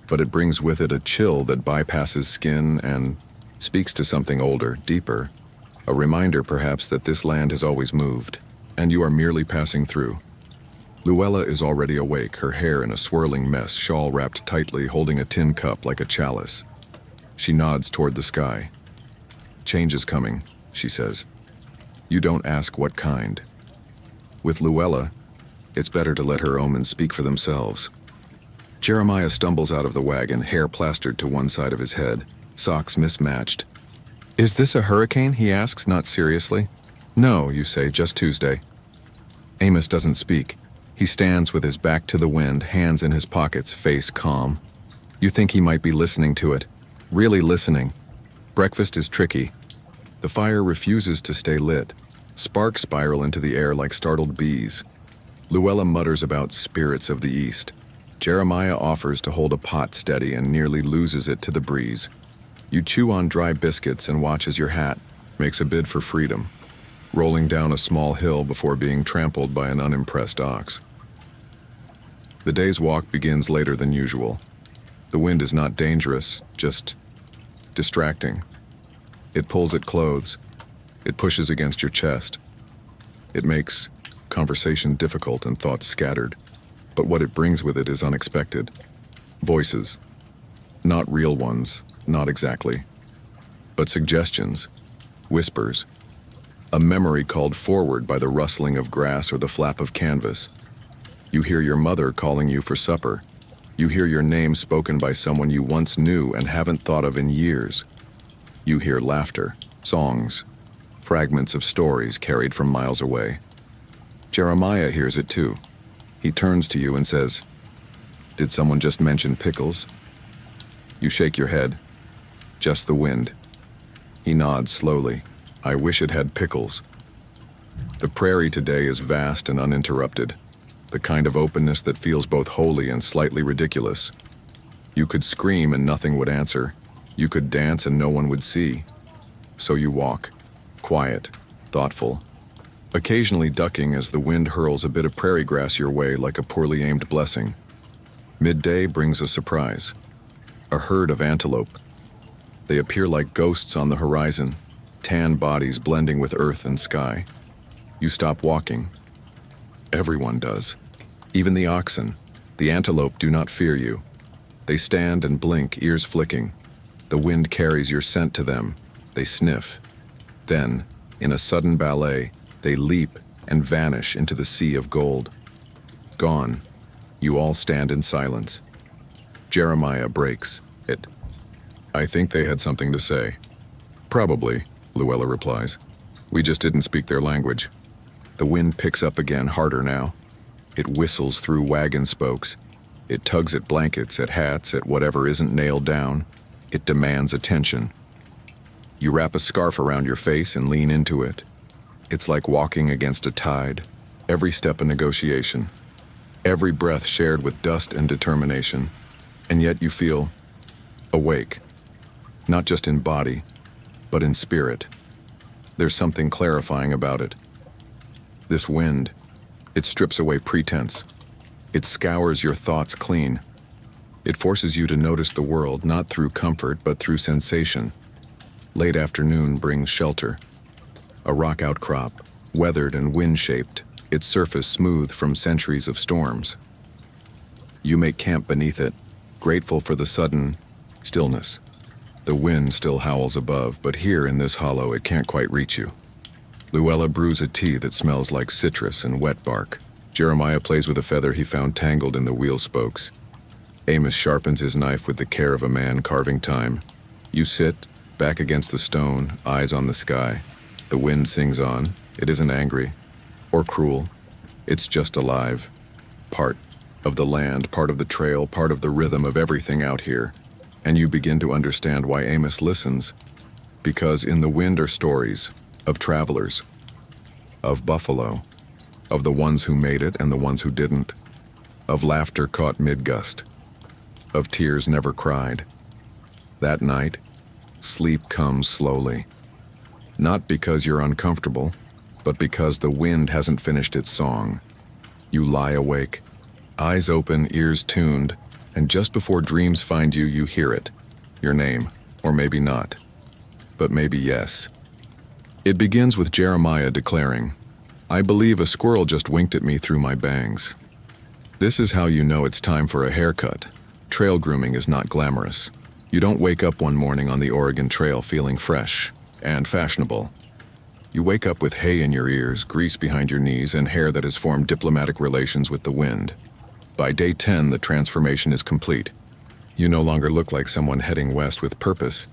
but it brings with it a chill that bypasses skin and speaks to something older, deeper, a reminder perhaps that this land has always moved, and you are merely passing through. Luella is already awake, her hair in a swirling mess, shawl wrapped tightly, holding a tin cup like a chalice. She nods toward the sky. "Change is coming," she says. You don't ask what kind. With Luella, it's better to let her omens speak for themselves. Jeremiah stumbles out of the wagon, hair plastered to one side of his head, socks mismatched. "Is this a hurricane?" he asks, not seriously. "No," you say, "just Tuesday." Amos doesn't speak. He stands with his back to the wind, hands in his pockets, face calm. You think he might be listening to it. Really listening. Breakfast is tricky. The fire refuses to stay lit. Sparks spiral into the air like startled bees. Luella mutters about spirits of the east. Jeremiah offers to hold a pot steady and nearly loses it to the breeze. You chew on dry biscuits and watch as your hat makes a bid for freedom, rolling down a small hill before being trampled by an unimpressed ox. The day's walk begins later than usual. The wind is not dangerous, just distracting. It pulls at clothes. It pushes against your chest. It makes conversation difficult and thoughts scattered. But what it brings with it is unexpected. Voices. Not real ones, not exactly. But suggestions. Whispers. A memory called forward by the rustling of grass or the flap of canvas. You hear your mother calling you for supper. You hear your name spoken by someone you once knew and haven't thought of in years. You hear laughter, songs, fragments of stories carried from miles away. Jeremiah hears it too. He turns to you and says, "Did someone just mention pickles?" You shake your head. "Just the wind." He nods slowly. "I wish it had pickles." The prairie today is vast and uninterrupted. The kind of openness that feels both holy and slightly ridiculous. You could scream and nothing would answer. You could dance and no one would see. So you walk, quiet, thoughtful, occasionally ducking as the wind hurls a bit of prairie grass your way like a poorly aimed blessing. Midday brings a surprise. A herd of antelope. They appear like ghosts on the horizon, tan bodies blending with earth and sky. You stop walking. Everyone does. Even the oxen. The antelope do not fear you. They stand and blink, ears flicking. The wind carries your scent to them. They sniff. Then, in a sudden ballet, they leap and vanish into the sea of gold. Gone. You all stand in silence. Jeremiah breaks it. "I think they had something to say." "Probably," Luella replies. "We just didn't speak their language." The wind picks up again, harder now. It whistles through wagon spokes. It tugs at blankets, at hats, at whatever isn't nailed down. It demands attention. You wrap a scarf around your face and lean into it. It's like walking against a tide. Every step a negotiation. Every breath shared with dust and determination. And yet you feel awake. Not just in body, but in spirit. There's something clarifying about it. This wind, it strips away pretense. It scours your thoughts clean. It forces you to notice the world not through comfort but through sensation. Late afternoon brings shelter. A rock outcrop, weathered and wind-shaped, its surface smooth from centuries of storms. You make camp beneath it, grateful for the sudden stillness. The wind still howls above, but here in this hollow it can't quite reach you. Luella brews a tea that smells like citrus and wet bark. Jeremiah plays with a feather he found tangled in the wheel spokes. Amos sharpens his knife with the care of a man carving time. You sit, back against the stone, eyes on the sky. The wind sings on. It isn't angry or cruel. It's just alive. part of the land, part of the trail, part of the rhythm of everything out here. And you begin to understand why Amos listens. Because in the wind are stories of travelers, of buffalo, of the ones who made it and the ones who didn't, of laughter caught mid-gust, of tears never cried. That night, sleep comes slowly. Not because you're uncomfortable, but because the wind hasn't finished its song. You lie awake, eyes open, ears tuned, and just before dreams find you, you hear it. Your name, or maybe not, but maybe yes. It begins with Jeremiah declaring, "I believe a squirrel just winked at me through my bangs." This is how you know it's time for a haircut. Trail grooming is not glamorous. You don't wake up one morning on the Oregon Trail feeling fresh and fashionable. You wake up with hay in your ears, grease behind your knees, and hair that has formed diplomatic relations with the wind. By day 10, the transformation is complete. You no longer look like someone heading west with purpose.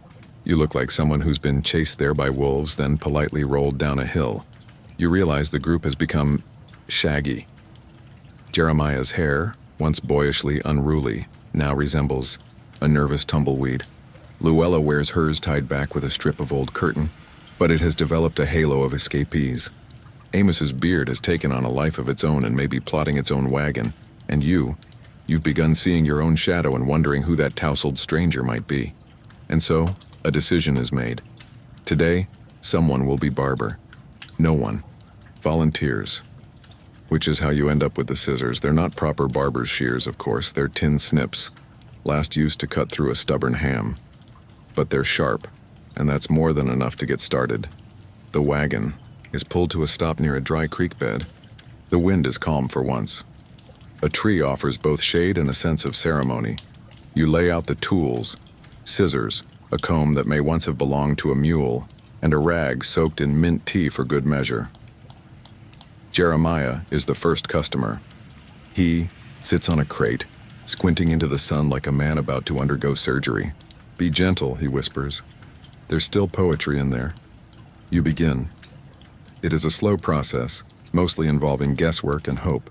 You look like someone who's been chased there by wolves, then politely rolled down a hill. You realize the group has become shaggy. Jeremiah's hair, once boyishly unruly, now resembles a nervous tumbleweed. Luella wears hers tied back with a strip of old curtain, but it has developed a halo of escapees. Amos's beard has taken on a life of its own and may be plotting its own wagon. And you've begun seeing your own shadow and wondering who that tousled stranger might be. And so, a decision is made. Today, someone will be barber. No one. Volunteers. Which is how you end up with the scissors. They're not proper barber's shears, of course. They're tin snips, last used to cut through a stubborn ham. But they're sharp, and that's more than enough to get started. The wagon is pulled to a stop near a dry creek bed. The wind is calm for once. A tree offers both shade and a sense of ceremony. You lay out the tools, scissors, a comb that may once have belonged to a mule, and a rag soaked in mint tea for good measure. Jeremiah is the first customer. He sits on a crate, squinting into the sun like a man about to undergo surgery. "Be gentle," he whispers. "There's still poetry in there." You begin. It is a slow process, mostly involving guesswork and hope.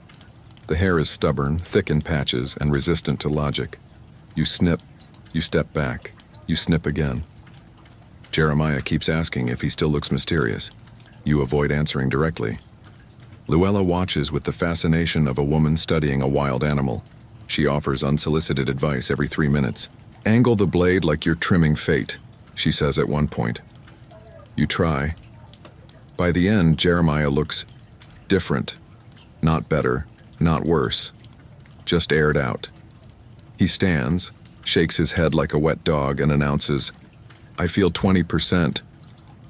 The hair is stubborn, thick in patches, and resistant to logic. You snip, you step back, you snip again. Jeremiah keeps asking if he still looks mysterious. You avoid answering directly. Luella watches with the fascination of a woman studying a wild animal. She offers unsolicited advice every 3 minutes. "Angle the blade like you're trimming fate," she says at one point. You try. By the end, Jeremiah looks different. Not better, not worse. Just aired out. He stands, shakes his head like a wet dog, and announces, "I feel 20%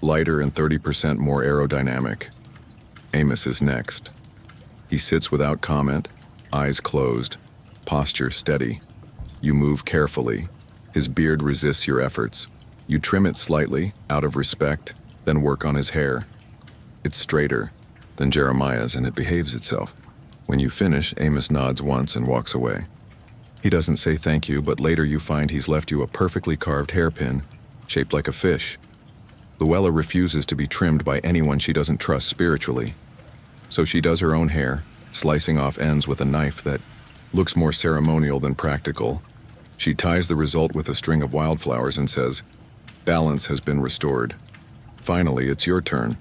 lighter and 30% more aerodynamic." Amos is next. He sits without comment, eyes closed, posture steady. You move carefully. His beard resists your efforts. You trim it slightly, out of respect, then work on his hair. It's straighter than Jeremiah's, and it behaves itself. When you finish, Amos nods once and walks away. He doesn't say thank you, but later you find he's left you a perfectly carved hairpin, shaped like a fish. Luella refuses to be trimmed by anyone she doesn't trust spiritually. So she does her own hair, slicing off ends with a knife that looks more ceremonial than practical. She ties the result with a string of wildflowers and says, "Balance has been restored." Finally, it's your turn.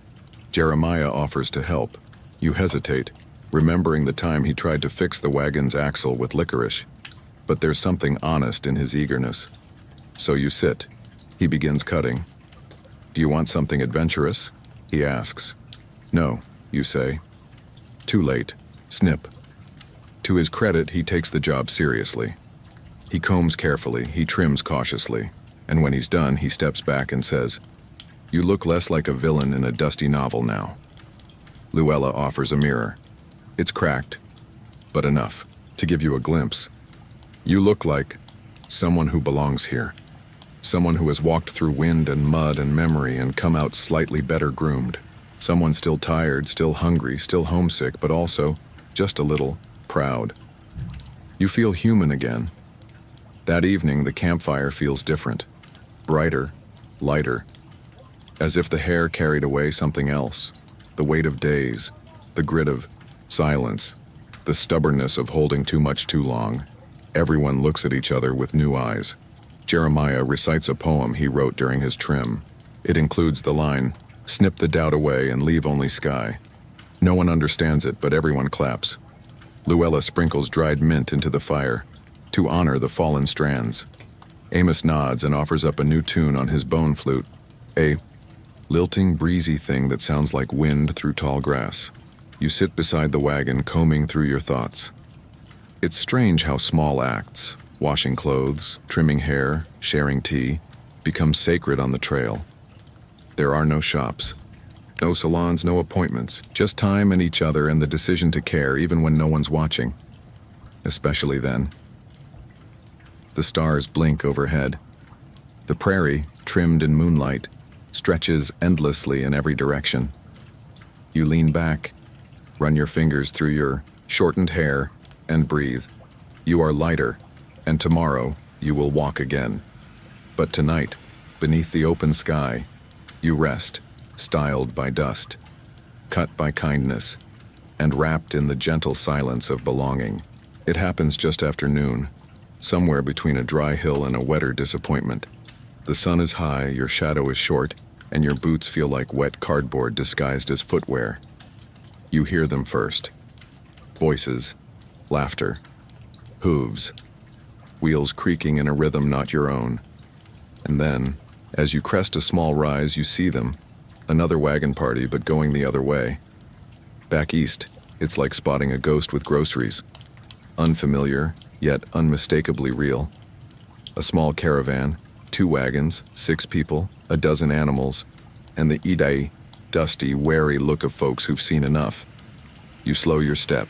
Jeremiah offers to help. You hesitate, remembering the time he tried to fix the wagon's axle with licorice. But there's something honest in his eagerness. So you sit. He begins cutting. "Do you want something adventurous?" he asks. "No," you say. Too late. Snip. To his credit, he takes the job seriously. He combs carefully, he trims cautiously, and when he's done, he steps back and says, "You look less like a villain in a dusty novel now." Luella offers a mirror. It's cracked, but enough to give you a glimpse. You look like someone who belongs here. Someone who has walked through wind and mud and memory and come out slightly better groomed. Someone still tired, still hungry, still homesick, but also just a little proud. You feel human again. That evening, the campfire feels different. Brighter, lighter. As if the hair carried away something else. The weight of days, the grit of silence. The stubbornness of holding too much too long. Everyone looks at each other with new eyes. Jeremiah recites a poem he wrote during his trim. It includes the line, "Snip the doubt away and leave only sky." No one understands it, but everyone claps. Luella sprinkles dried mint into the fire to honor the fallen strands. Amos nods and offers up a new tune on his bone flute, a lilting, breezy thing that sounds like wind through tall grass. You sit beside the wagon, combing through your thoughts. It's strange how small acts, washing clothes, trimming hair, sharing tea, become sacred on the trail. There are no shops, no salons, no appointments, just time and each other and the decision to care even when no one's watching. Especially then. The stars blink overhead. The prairie, trimmed in moonlight, stretches endlessly in every direction. You lean back, run your fingers through your shortened hair, and breathe. You are lighter, and tomorrow you will walk again. But tonight, beneath the open sky, you rest, styled by dust, cut by kindness, and wrapped in the gentle silence of belonging. It happens just after noon, somewhere between a dry hill and a wetter disappointment. The sun is high, your shadow is short, and your boots feel like wet cardboard disguised as footwear. You hear them first. Voices, laughter, hooves, wheels creaking in a rhythm not your own. And then, as you crest a small rise, you see them, another wagon party but going the other way. Back east, it's like spotting a ghost with groceries. Unfamiliar, yet unmistakably real. A small caravan, 2 wagons, 6 people, a dozen animals, and the idai, dusty, wary look of folks who've seen enough. You slow your step.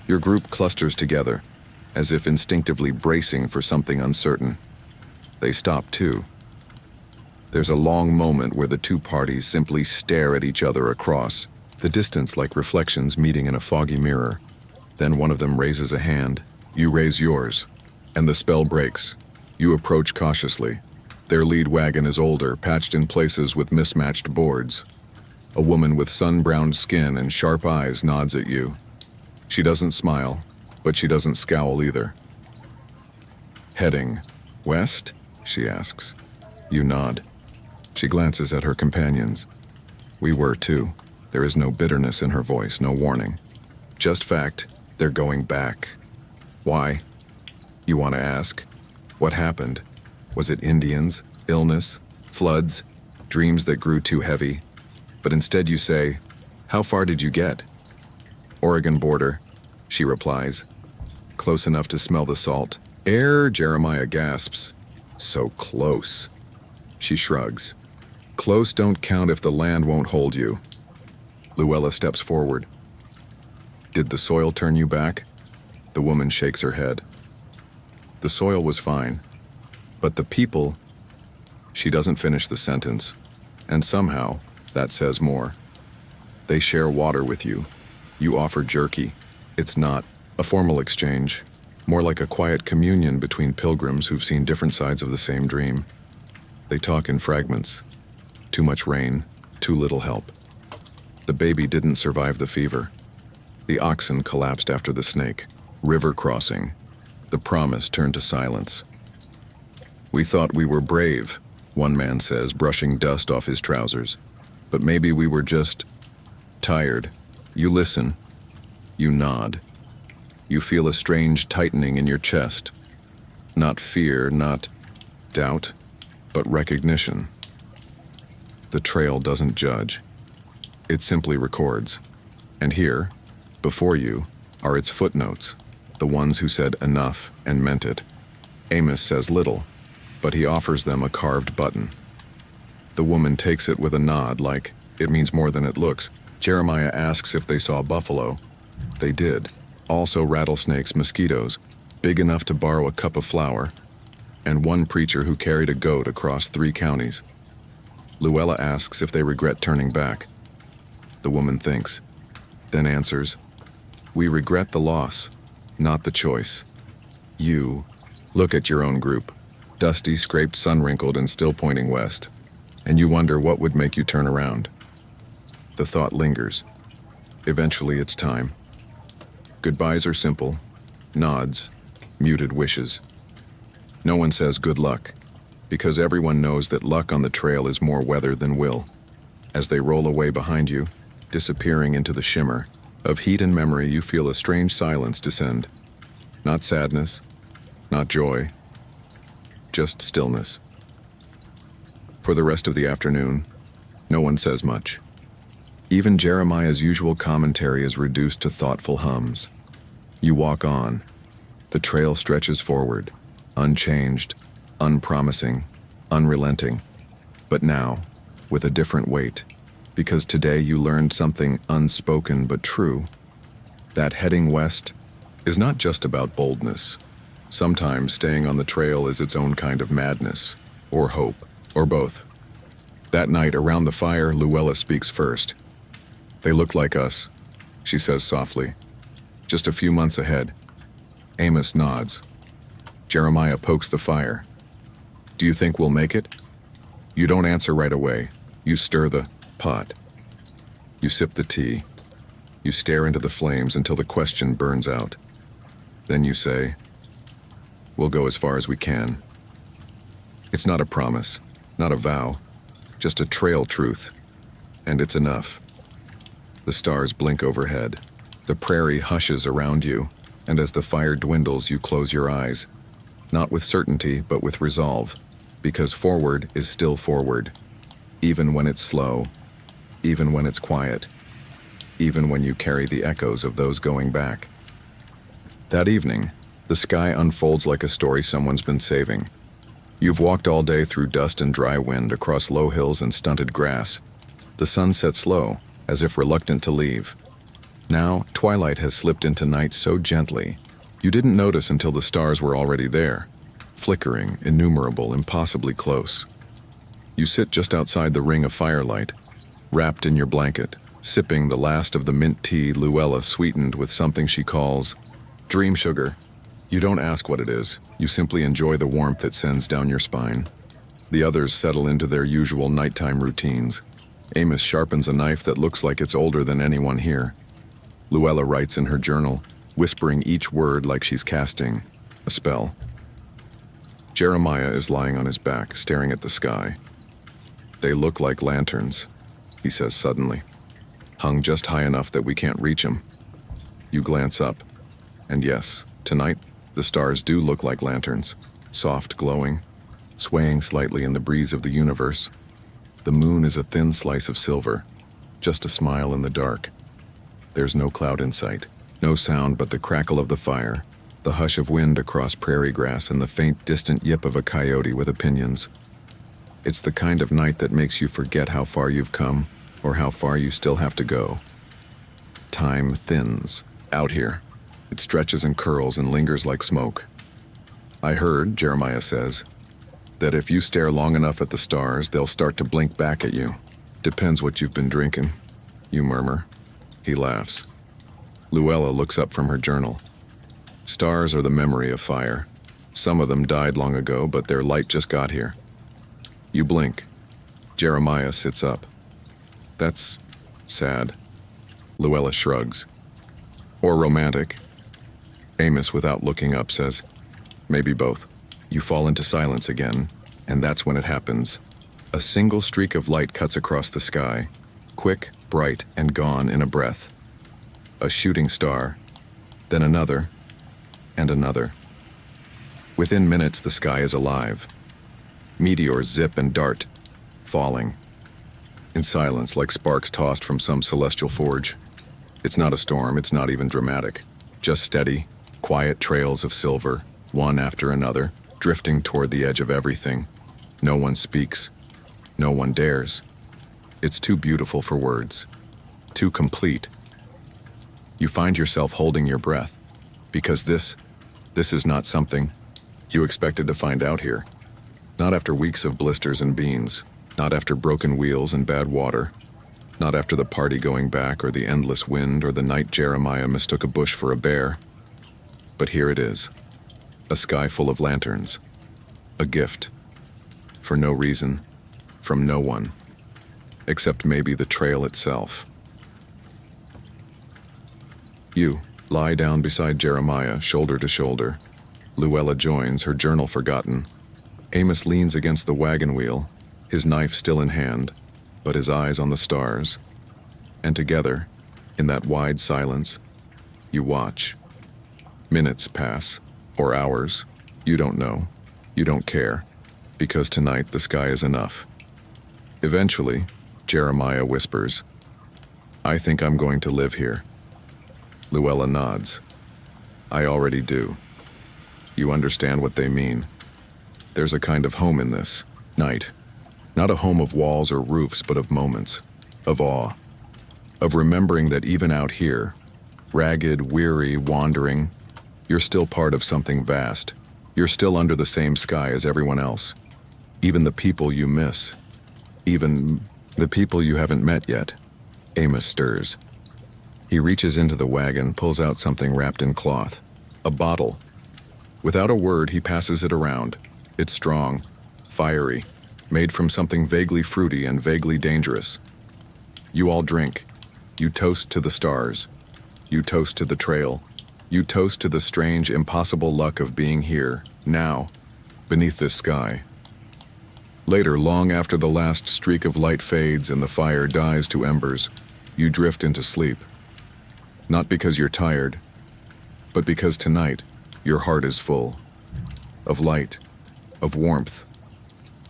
Your group clusters together, as if instinctively bracing for something uncertain. They stop too. There's a long moment where the 2 parties simply stare at each other across, the distance like reflections meeting in a foggy mirror. Then one of them raises a hand. You raise yours, and the spell breaks. You approach cautiously. Their lead wagon is older, patched in places with mismatched boards. A woman with sun-browned skin and sharp eyes nods at you. She doesn't smile, but she doesn't scowl either. "Heading west?" she asks. You nod. She glances at her companions. "We were too." There is no bitterness in her voice, no warning. Just fact, they're going back. Why? You want to ask? What happened? Was it Indians, illness, floods, dreams that grew too heavy? But instead you say, "How far did you get?" "Oregon border," she replies. "Close enough to smell the salt." "Air," Jeremiah gasps. "So close." She shrugs. "Close don't count if the land won't hold you." Luella steps forward. "Did the soil turn you back?" The woman shakes her head. "The soil was fine, but the people..." She doesn't finish the sentence, and somehow that says more. They share water with you. You offer jerky. It's not a formal exchange, more like a quiet communion between pilgrims who've seen different sides of the same dream. They talk in fragments. Too much rain, too little help. The baby didn't survive the fever. The oxen collapsed after the snake. River crossing. The promise turned to silence. "We thought we were brave," one man says, brushing dust off his trousers. "But maybe we were just tired." You listen. You nod. You feel a strange tightening in your chest. Not fear, not doubt, but recognition. The trail doesn't judge. It simply records. And here, before you, are its footnotes, the ones who said enough and meant it. Amos says little, but he offers them a carved button. The woman takes it with a nod like it means more than it looks. Jeremiah asks if they saw buffalo. They did. Also rattlesnakes, mosquitoes, big enough to borrow a cup of flour, and one preacher who carried a goat across 3 counties. Luella asks if they regret turning back. The woman thinks, then answers, "We regret the loss, not the choice." You look at your own group, dusty, scraped, sun-wrinkled, and still pointing west, and you wonder what would make you turn around. The thought lingers. Eventually it's time. Goodbyes are simple, nods, muted wishes. No one says good luck, because everyone knows that luck on the trail is more weather than will. As they roll away behind you, disappearing into the shimmer of heat and memory, you feel a strange silence descend. Not sadness, not joy, just stillness. For the rest of the afternoon, no one says much. Even Jeremiah's usual commentary is reduced to thoughtful hums. You walk on. The trail stretches forward, unchanged, unpromising, unrelenting. But now, with a different weight, because today you learned something unspoken but true, that heading west is not just about boldness. Sometimes staying on the trail is its own kind of madness, or hope, or both. That night around the fire, Luella speaks first. They look like us, she says softly. Just a few months ahead. Amos nods. Jeremiah pokes the fire. Do you think we'll make it? You don't answer right away. You stir the pot. You sip the tea. You stare into the flames until the question burns out. Then you say, we'll go as far as we can. It's not a promise, not a vow, just a trail truth. And it's enough. The stars blink overhead. The prairie hushes around you, and as the fire dwindles, you close your eyes. Not with certainty, but with resolve, because forward is still forward, even when it's slow, even when it's quiet, even when you carry the echoes of those going back. That evening, the sky unfolds like a story someone's been saving. You've walked all day through dust and dry wind across low hills and stunted grass. The sun sets low, as if reluctant to leave. Now, twilight has slipped into night so gently, you didn't notice until the stars were already there, flickering, innumerable, impossibly close. You sit just outside the ring of firelight, wrapped in your blanket, sipping the last of the mint tea Luella sweetened with something she calls dream sugar. You don't ask what it is, you simply enjoy the warmth it sends down your spine. The others settle into their usual nighttime routines. Amos sharpens a knife that looks like it's older than anyone here. Luella writes in her journal, whispering each word like she's casting a spell. Jeremiah is lying on his back, staring at the sky. They look like lanterns, he says suddenly, hung just high enough that we can't reach them. You glance up, and yes, tonight, the stars do look like lanterns, soft glowing, swaying slightly in the breeze of the universe. The moon is a thin slice of silver, just a smile in the dark. There's no cloud in sight, no sound but the crackle of the fire, the hush of wind across prairie grass, and the faint, distant yip of a coyote with opinions. It's the kind of night that makes you forget how far you've come, or how far you still have to go. Time thins out here. It stretches and curls and lingers like smoke. I heard, Jeremiah says, that if you stare long enough at the stars, they'll start to blink back at you. Depends what you've been drinking, you murmur. He laughs. Luella looks up from her journal. Stars are the memory of fire. Some of them died long ago, but their light just got here. You blink. Jeremiah sits up. That's sad. Luella shrugs. Or romantic. Amos, without looking up, says, maybe both. You fall into silence again, and that's when it happens. A single streak of light cuts across the sky, quick, bright, and gone in a breath. A shooting star, then another, and another. Within minutes, the sky is alive. Meteors zip and dart, falling. In silence, like sparks tossed from some celestial forge. It's not a storm, it's not even dramatic. Just steady, quiet trails of silver, one after another, drifting toward the edge of everything. No one speaks. No one dares. It's too beautiful for words. Too complete. You find yourself holding your breath, because this is not something you expected to find out here. Not after weeks of blisters and beans, not after broken wheels and bad water, not after the party going back or the endless wind or the night Jeremiah mistook a bush for a bear. But here it is, a sky full of lanterns, a gift, for no reason, from no one, except maybe the trail itself. You, Lie down beside Jeremiah, shoulder to shoulder. Luella joins, her journal forgotten. Amos leans against the wagon wheel, his knife still in hand, but his eyes on the stars. And together, in that wide silence, you watch. Minutes pass, or hours. You don't know. You don't care, because tonight the sky is enough. Eventually, Jeremiah whispers, "I think I'm going to live here." Luella nods. "I already do." You understand what they mean. There's a kind of home in this night. Not a home of walls or roofs, but of moments, of awe, of remembering that even out here, ragged, weary, wandering, you're still part of something vast. You're still under the same sky as everyone else. Even the people you miss. Even the people you haven't met yet. Amos stirs. He reaches into the wagon, pulls out something wrapped in cloth. A bottle. Without a word, he passes it around. It's strong, fiery, made from something vaguely fruity and vaguely dangerous. You all drink. You toast to the stars. You toast to the trail. You toast to the strange, impossible luck of being here, now, beneath this sky. Later, long after the last streak of light fades and the fire dies to embers, you drift into sleep. Not because you're tired, but because tonight, your heart is full. Of light, of warmth,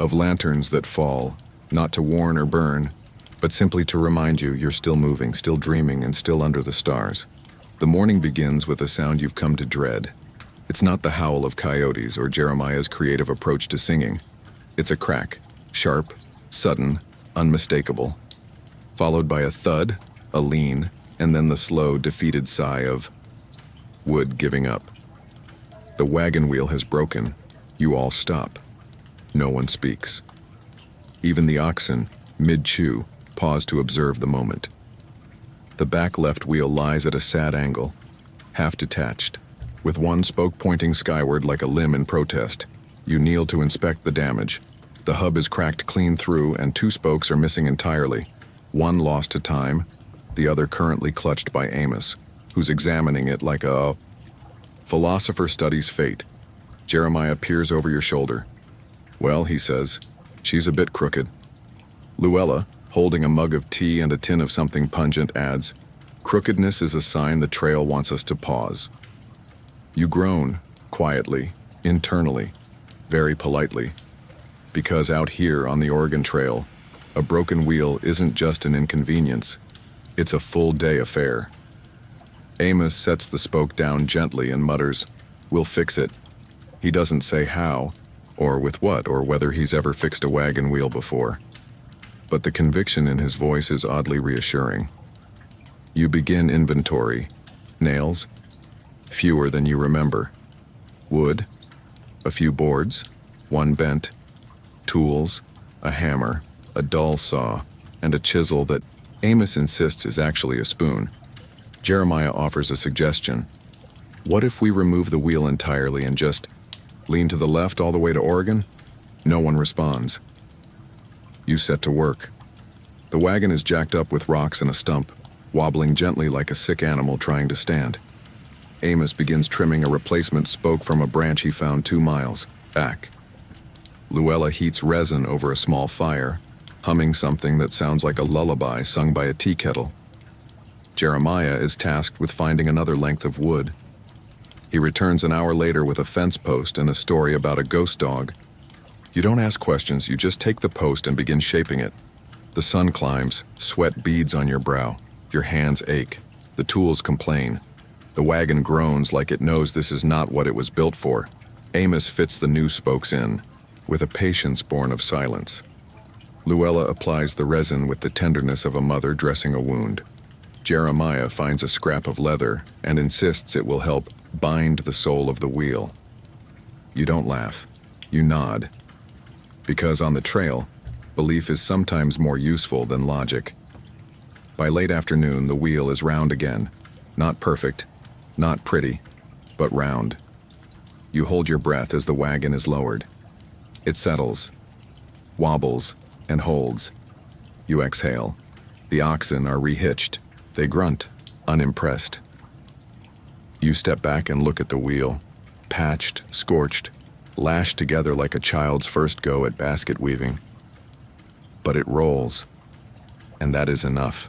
of lanterns that fall, not to warn or burn, but simply to remind you you're still moving, still dreaming, and still under the stars. The morning begins with a sound you've come to dread. It's not the howl of coyotes or Jeremiah's creative approach to singing. It's a crack, sharp, sudden, unmistakable, followed by a thud, a lean, and then the slow, defeated sigh of wood giving up. The wagon wheel has broken. You all stop. No one speaks. Even the oxen, mid-chew, pause to observe the moment. The back left wheel lies at a sad angle, half detached, with one spoke pointing skyward like a limb in protest. You kneel to inspect the damage. The hub is cracked clean through and two spokes are missing entirely, one lost to time, the other currently clutched by Amos, who's examining it like a philosopher studies fate. Jeremiah peers over your shoulder. "Well," he says, "she's a bit crooked." Luella, holding a mug of tea and a tin of something pungent, adds, "Crookedness is a sign the trail wants us to pause." You groan, quietly, internally, very politely, because out here on the Oregon Trail, a broken wheel isn't just an inconvenience, it's a full-day affair. Amos sets the spoke down gently and mutters, "We'll fix it." He doesn't say how, or with what, or whether he's ever fixed a wagon wheel before. But the conviction in his voice is oddly reassuring. You begin inventory. Nails? Fewer than you remember. Wood? A few boards, one bent. Tools? A hammer, a dull saw, and a chisel that Amos insists is actually a spoon. Jeremiah offers a suggestion. What if we remove the wheel entirely and just lean to the left all the way to Oregon? No one responds. You set to work. The wagon is jacked up with rocks and a stump, wobbling gently like a sick animal trying to stand. Amos begins trimming a replacement spoke from a branch he found 2 miles back. Luella heats resin over a small fire, humming something that sounds like a lullaby sung by a tea kettle. Jeremiah is tasked with finding another length of wood. He returns an hour later with a fence post and a story about a ghost dog. You don't ask questions, you just take the post and begin shaping it. The sun climbs, sweat beads on your brow, your hands ache, the tools complain. The wagon groans like it knows this is not what it was built for. Amos fits the new spokes in, with a patience born of silence. Luella applies the resin with the tenderness of a mother dressing a wound. Jeremiah finds a scrap of leather and insists it will help bind the sole of the wheel. You don't laugh. You nod. Because on the trail, belief is sometimes more useful than logic. By late afternoon, the wheel is round again. Not perfect, not pretty, but round. You hold your breath as the wagon is lowered. It settles, wobbles, and holds. You exhale. The oxen are rehitched. They grunt, unimpressed. You step back and look at the wheel, patched, scorched, lashed together like a child's first go at basket weaving. But it rolls, and that is enough.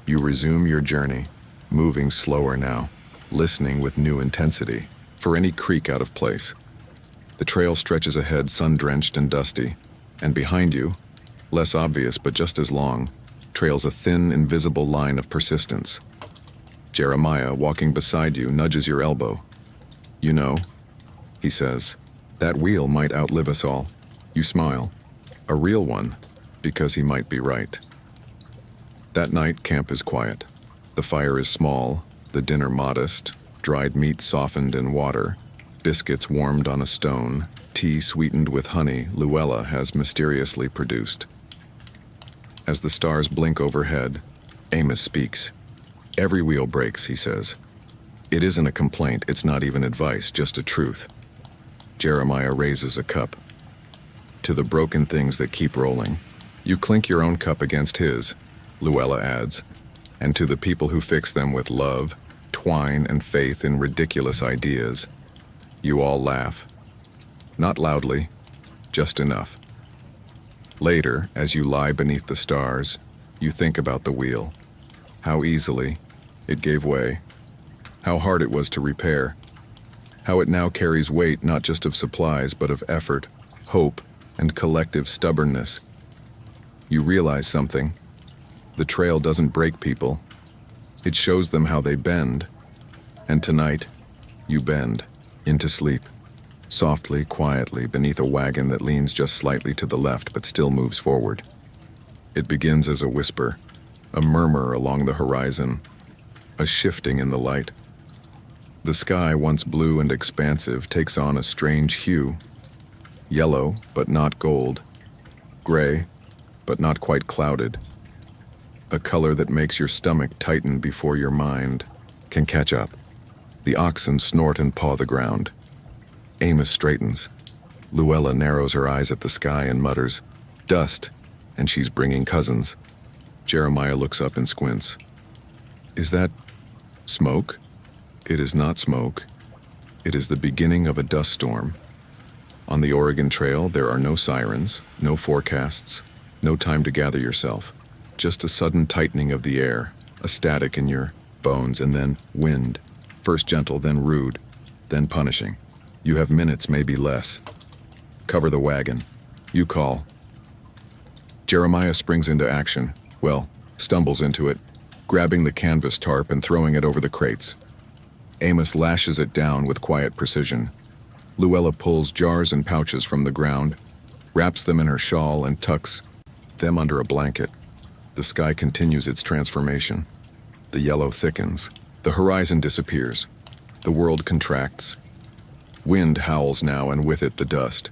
You resume your journey, moving slower now, listening with new intensity for any creak out of place. The trail stretches ahead, sun-drenched and dusty, and behind you, less obvious but just as long, trails a thin, invisible line of persistence. Jeremiah, walking beside you, nudges your elbow. "You know," he says, "that wheel might outlive us all." You smile. A real one, because he might be right. That night, camp is quiet. The fire is small, the dinner modest, dried meat softened in water, biscuits warmed on a stone, tea sweetened with honey Luella has mysteriously produced. As the stars blink overhead, Amos speaks. "Every wheel breaks," he says. "It isn't a complaint, it's not even advice, just a truth." Jeremiah raises a cup. "To the broken things that keep rolling." You clink your own cup against his, Luella adds, "and to the people who fix them with love, twine, and faith in ridiculous ideas." You all laugh. Not loudly, just enough. Later, as you lie beneath the stars, you think about the wheel. How easily it gave way. How hard it was to repair. How it now carries weight not just of supplies but of effort, hope, and collective stubbornness. You realize something. The trail doesn't break people. It shows them how they bend. And tonight, you bend into sleep. Softly, quietly, beneath a wagon that leans just slightly to the left but still moves forward. It begins as a whisper, a murmur along the horizon, a shifting in the light. The sky, once blue and expansive, takes on a strange hue. Yellow, but not gold. Gray, but not quite clouded. A color that makes your stomach tighten before your mind can catch up. The oxen snort and paw the ground. Amos straightens. Luella narrows her eyes at the sky and mutters, "Dust," and she's bringing cousins. Jeremiah looks up and squints. "Is that smoke?" It is not smoke. It is the beginning of a dust storm. On the Oregon Trail, there are no sirens, no forecasts, no time to gather yourself. Just a sudden tightening of the air, a static in your bones, and then wind. First gentle, then rude, then punishing. You have minutes, maybe less. "Cover the wagon." You call. Jeremiah springs into action. Well, stumbles into it, grabbing the canvas tarp and throwing it over the crates. Amos lashes it down with quiet precision. Luella pulls jars and pouches from the ground, wraps them in her shawl and tucks them under a blanket. The sky continues its transformation. The yellow thickens. The horizon disappears. The world contracts. Wind howls now, and with it the dust.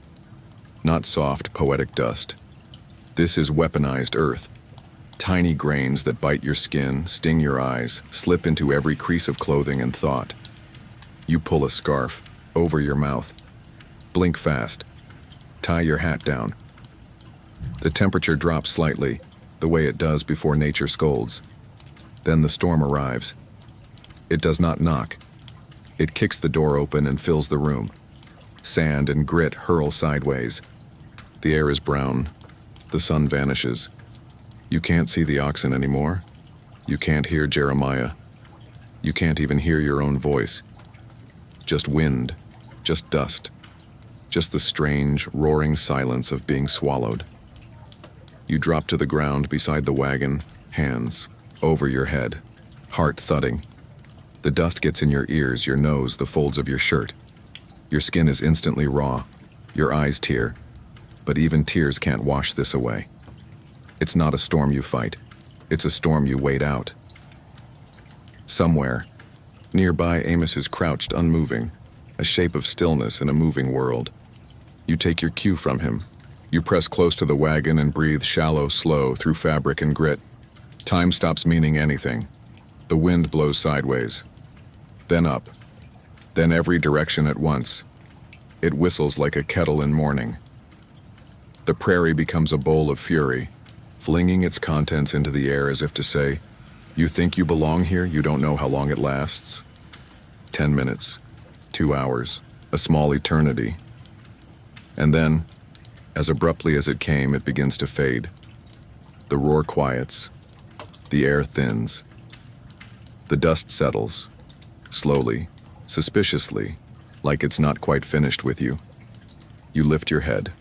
Not soft, poetic dust. This is weaponized earth. Tiny grains that bite your skin, sting your eyes, slip into every crease of clothing and thought. You pull a scarf over your mouth. Blink fast. Tie your hat down. The temperature drops slightly, the way it does before nature scolds. Then the storm arrives. It does not knock. It kicks the door open and fills the room. Sand and grit hurl sideways. The air is brown. The sun vanishes. You can't see the oxen anymore. You can't hear Jeremiah. You can't even hear your own voice. Just wind, just dust, just the strange, roaring silence of being swallowed. You drop to the ground beside the wagon, hands over your head, heart thudding. The dust gets in your ears, your nose, the folds of your shirt. Your skin is instantly raw. Your eyes tear. But even tears can't wash this away. It's not a storm you fight. It's a storm you wait out. Somewhere, nearby, Amos is crouched, unmoving, a shape of stillness in a moving world. You take your cue from him. You press close to the wagon and breathe shallow, slow through fabric and grit. Time stops meaning anything. The wind blows sideways, then up, then every direction at once. It whistles like a kettle in mourning. The prairie becomes a bowl of fury, flinging its contents into the air as if to say, "You think you belong here, you don't know how long it lasts." 10 minutes, 2 hours, a small eternity. And then, as abruptly as it came, it begins to fade. The roar quiets. The air thins. The dust settles, slowly, suspiciously, like it's not quite finished with you. You lift your head.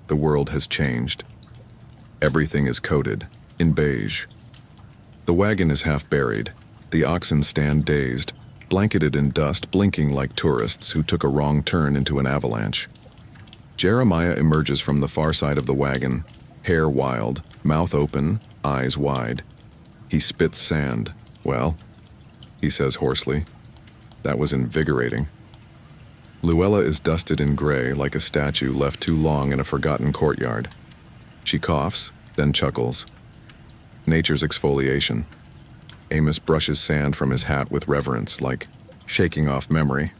The world has changed. Everything is coated, in beige. The wagon is half buried. The oxen stand dazed, blanketed in dust, blinking like tourists who took a wrong turn into an avalanche. Jeremiah emerges from the far side of the wagon, hair wild, mouth open, eyes wide. He spits sand. "Well," he says hoarsely, "that was invigorating." Luella is dusted in gray like a statue left too long in a forgotten courtyard. She coughs, then chuckles. Nature's exfoliation. Amos brushes sand from his hat with reverence, like shaking off memory.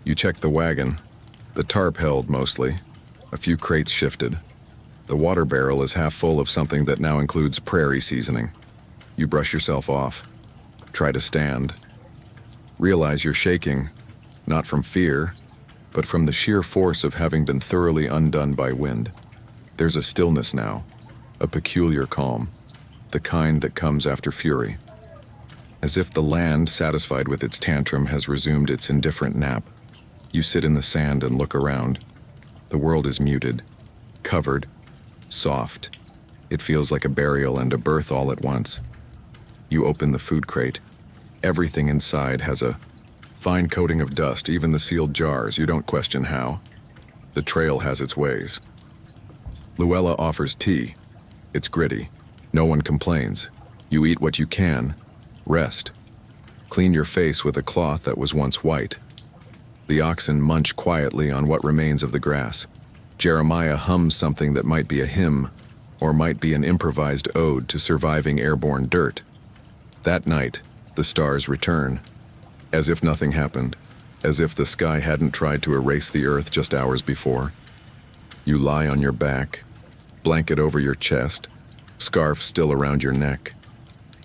You check the wagon. The tarp held mostly. A few crates shifted. The water barrel is half full of something that now includes prairie seasoning. You brush yourself off. Try to stand. Realize you're shaking, not from fear, but from the sheer force of having been thoroughly undone by wind. There's a stillness now, a peculiar calm, the kind that comes after fury. As if the land, satisfied with its tantrum, has resumed its indifferent nap. You sit in the sand and look around. The world is muted, covered, soft. It feels like a burial and a birth all at once. You open the food crate. Everything inside has a fine coating of dust, even the sealed jars. You don't question how. The trail has its ways. Luella offers tea. It's gritty. No one complains. You eat what you can. Rest. Clean your face with a cloth that was once white. The oxen munch quietly on what remains of the grass. Jeremiah hums something that might be a hymn, or might be an improvised ode to surviving airborne dirt. That night, the stars return, as if nothing happened, as if the sky hadn't tried to erase the earth just hours before. You lie on your back, blanket over your chest, scarf still around your neck.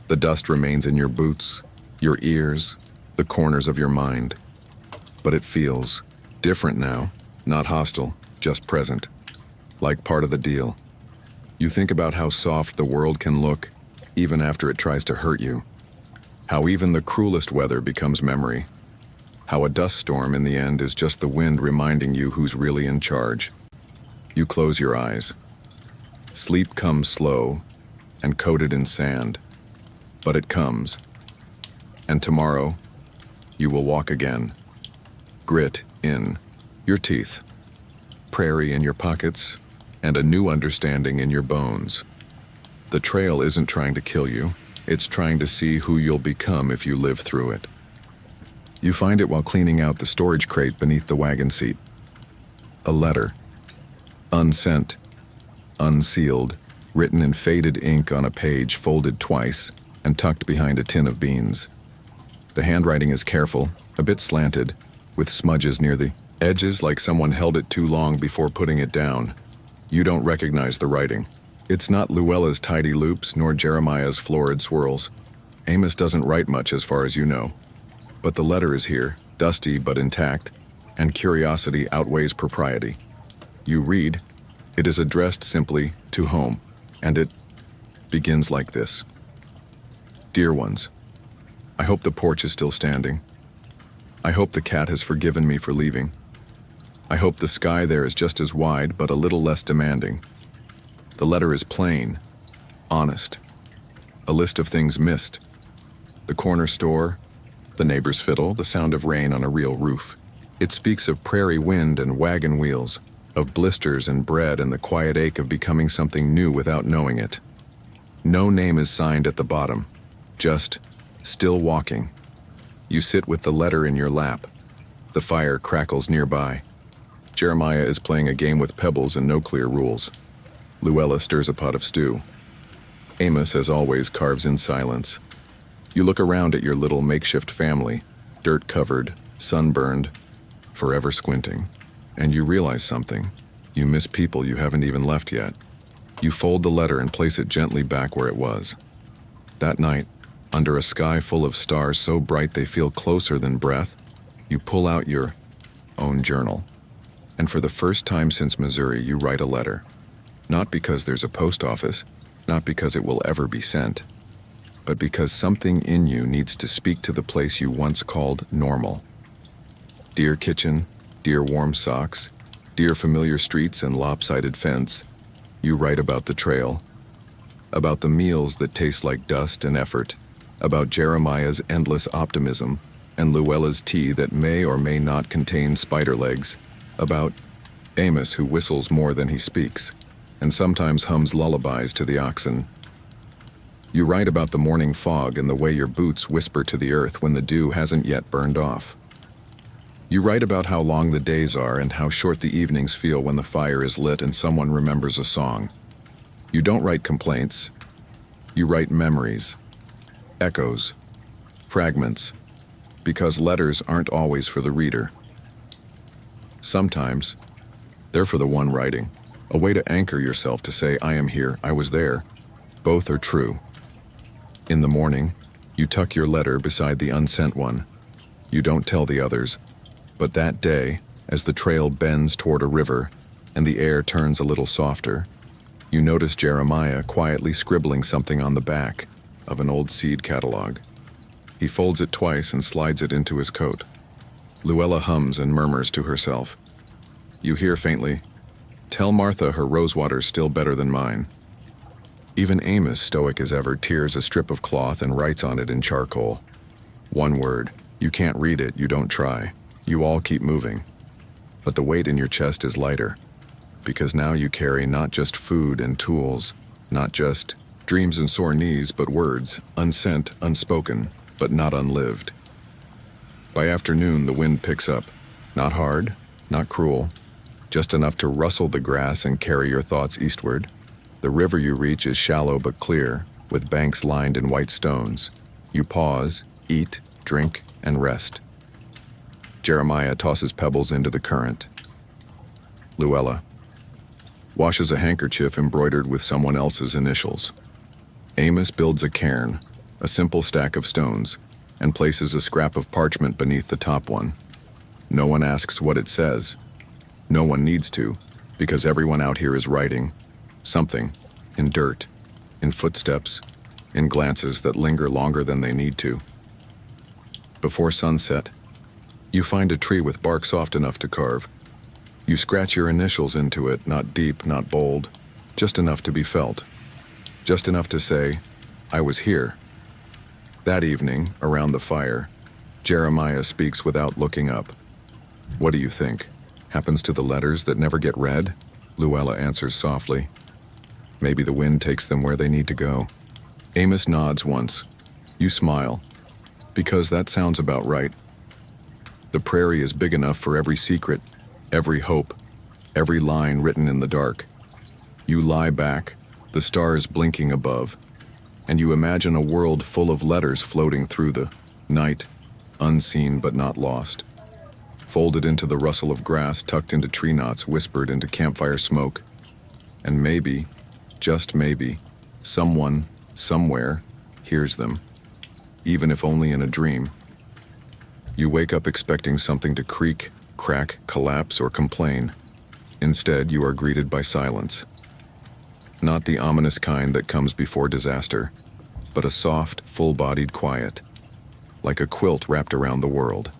The dust remains in your boots, your ears, the corners of your mind. But it feels different now, not hostile, just present, like part of the deal. You think about how soft the world can look, even after it tries to hurt you. How even the cruelest weather becomes memory. How a dust storm in the end is just the wind reminding you who's really in charge. You close your eyes. Sleep comes slow and coated in sand, but it comes. And tomorrow, you will walk again. Grit in your teeth, prairie in your pockets, and a new understanding in your bones. The trail isn't trying to kill you. It's trying to see who you'll become if you live through it. You find it while cleaning out the storage crate beneath the wagon seat. A letter. Unsent, unsealed, written in faded ink on a page folded twice and tucked behind a tin of beans. The handwriting is careful, a bit slanted, with smudges near the edges like someone held it too long before putting it down. You don't recognize the writing. It's not Luella's tidy loops nor Jeremiah's florid swirls. Amos doesn't write much as far as you know. But the letter is here, dusty but intact, and curiosity outweighs propriety. You read, it is addressed simply to home, and it begins like this. Dear ones, I hope the porch is still standing. I hope the cat has forgiven me for leaving. I hope the sky there is just as wide but a little less demanding. The letter is plain, honest. A list of things missed. The corner store, the neighbor's fiddle, the sound of rain on a real roof. It speaks of prairie wind and wagon wheels, of blisters and bread and the quiet ache of becoming something new without knowing it. No name is signed at the bottom, just still walking. You sit with the letter in your lap. The fire crackles nearby. Jeremiah is playing a game with pebbles and no clear rules. Luella stirs a pot of stew. Amos, as always, carves in silence. You look around at your little makeshift family, dirt-covered, sunburned, forever squinting. And you realize something. You miss people you haven't even left yet. You fold the letter and place it gently back where it was. That night, Under a sky full of stars so bright they feel closer than breath, you pull out your own journal. And for the first time since Missouri, you write a letter. Not because there's a post office, not because it will ever be sent, but because something in you needs to speak to the place you once called normal. Dear kitchen, dear warm socks, dear familiar streets and lopsided fence, you write about the trail, about the meals that taste like dust and effort, about Jeremiah's endless optimism and Luella's tea that may or may not contain spider legs, about Amos who whistles more than he speaks and sometimes hums lullabies to the oxen. You write about the morning fog and the way your boots whisper to the earth when the dew hasn't yet burned off. You write about how long the days are and how short the evenings feel when the fire is lit and someone remembers a song. You don't write complaints. You write memories, echoes, fragments, because letters aren't always for the reader. Sometimes, they're for the one writing, a way to anchor yourself to say, I am here, I was there. Both are true. In the morning, you tuck your letter beside the unsent one. You don't tell the others, but that day, as the trail bends toward a river and the air turns a little softer, you notice Jeremiah quietly scribbling something on the back of an old seed catalog. He folds it twice and slides it into his coat. Luella hums and murmurs to herself. You hear faintly, tell Martha her rosewater's still better than mine. Even Amos, stoic as ever, tears a strip of cloth and writes on it in charcoal. One word. You can't read it, you don't try. You all keep moving. But the weight in your chest is lighter, because now you carry not just food and tools, not just dreams and sore knees, but words, unsent, unspoken, but not unlived. By afternoon, the wind picks up. Not hard, not cruel, just enough to rustle the grass and carry your thoughts eastward. The river you reach is shallow but clear, with banks lined in white stones. You pause, eat, drink, and rest. Jeremiah tosses pebbles into the current. Luella washes a handkerchief embroidered with someone else's initials. Amos builds a cairn, a simple stack of stones, and places a scrap of parchment beneath the top one. No one asks what it says. No one needs to, because everyone out here is writing something, in dirt, in footsteps, in glances that linger longer than they need to. Before sunset, you find a tree with bark soft enough to carve. You scratch your initials into it, not deep, not bold, just enough to be felt. Just enough to say, I was here. That evening, around the fire, Jeremiah speaks without looking up. What do you think? Happens to the letters that never get read? Luella answers softly. Maybe the wind takes them where they need to go. Amos nods once. You smile. Because that sounds about right. The prairie is big enough for every secret, every hope, every line written in the dark. You lie back, the stars blinking above, and you imagine a world full of letters floating through the night, unseen but not lost. Folded into the rustle of grass, tucked into tree knots, whispered into campfire smoke. And maybe, just maybe, someone, somewhere, hears them, even if only in a dream. You wake up expecting something to creak, crack, collapse, or complain. Instead, you are greeted by silence. Not the ominous kind that comes before disaster, but a soft, full-bodied quiet, like a quilt wrapped around the world.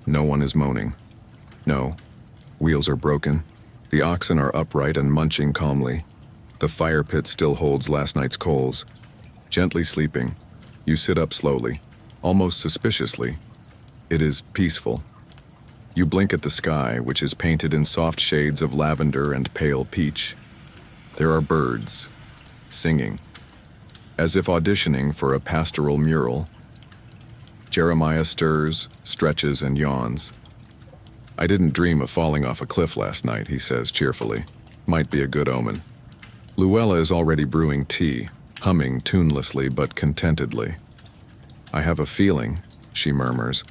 No one is moaning. No, wheels are broken. The oxen are upright and munching calmly. The fire pit still holds last night's coals. Gently sleeping, you sit up slowly, almost suspiciously. It is peaceful. You blink at the sky, which is painted in soft shades of lavender and pale peach. There are birds, singing, as if auditioning for a pastoral mural. Jeremiah stirs, stretches, and yawns. I didn't dream of falling off a cliff last night, he says cheerfully. Might be a good omen. Luella is already brewing tea, humming tunelessly but contentedly. I have a feeling, she murmurs,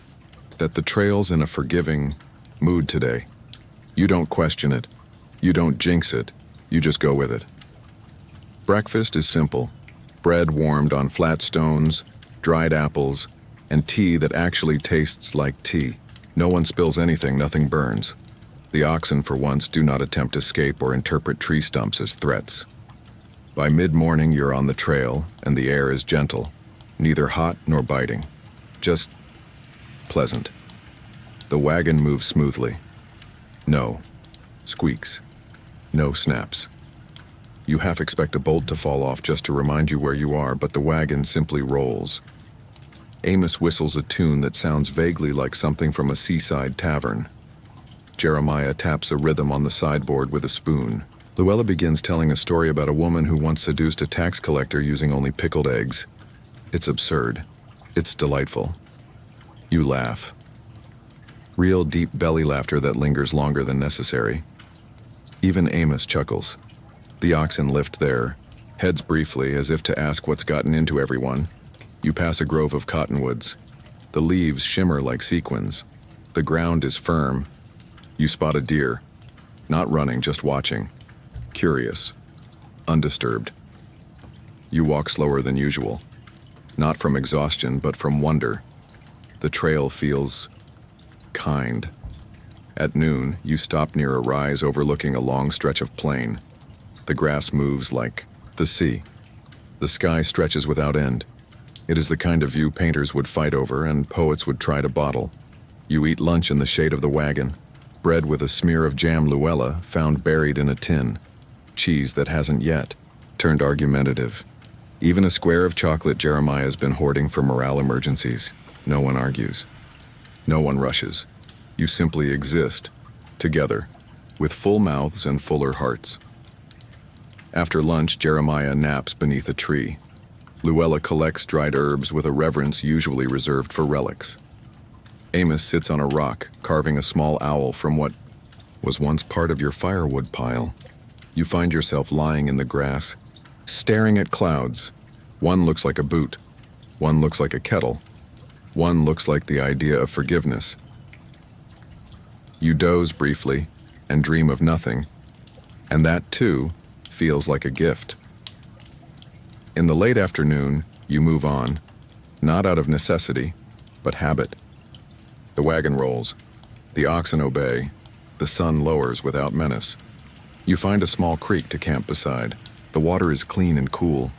that the trail's in a forgiving mood today. You don't question it. You don't jinx it. You just go with it. Breakfast is simple. Bread warmed on flat stones, dried apples, and tea that actually tastes like tea. No one spills anything, nothing burns. The oxen, for once, do not attempt escape or interpret tree stumps as threats. By mid-morning, you're on the trail, and the air is gentle, neither hot nor biting, just pleasant. The wagon moves smoothly. No squeaks. No snaps. You half expect a bolt to fall off just to remind you where you are, but the wagon simply rolls. Amos whistles a tune that sounds vaguely like something from a seaside tavern. Jeremiah taps a rhythm on the sideboard with a spoon. Luella begins telling a story about a woman who once seduced a tax collector using only pickled eggs. It's absurd. It's delightful. You laugh. Real deep belly laughter that lingers longer than necessary. Even Amos chuckles. The oxen lift their heads briefly as if to ask what's gotten into everyone. You pass a grove of cottonwoods. The leaves shimmer like sequins. The ground is firm. You spot a deer. Not running, just watching. Curious. Undisturbed. You walk slower than usual. Not from exhaustion, but from wonder. The trail feels kind. At noon, you stop near a rise overlooking a long stretch of plain. The grass moves like the sea. The sky stretches without end. It is the kind of view painters would fight over and poets would try to bottle. You eat lunch in the shade of the wagon. Bread with a smear of jam Luella found buried in a tin. Cheese that hasn't yet turned argumentative. Even a square of chocolate Jeremiah's been hoarding for morale emergencies. No one argues. No one rushes. You simply exist, together, with full mouths and fuller hearts. After lunch, Jeremiah naps beneath a tree. Luella collects dried herbs with a reverence usually reserved for relics. Amos sits on a rock, carving a small owl from what was once part of your firewood pile. You find yourself lying in the grass, staring at clouds. One looks like a boot. One looks like a kettle. One looks like the idea of forgiveness. You doze briefly and dream of nothing, and that, too, feels like a gift. In the late afternoon, you move on, not out of necessity, but habit. The wagon rolls. The oxen obey. The sun lowers without menace. You find a small creek to camp beside. The water is clean and cool.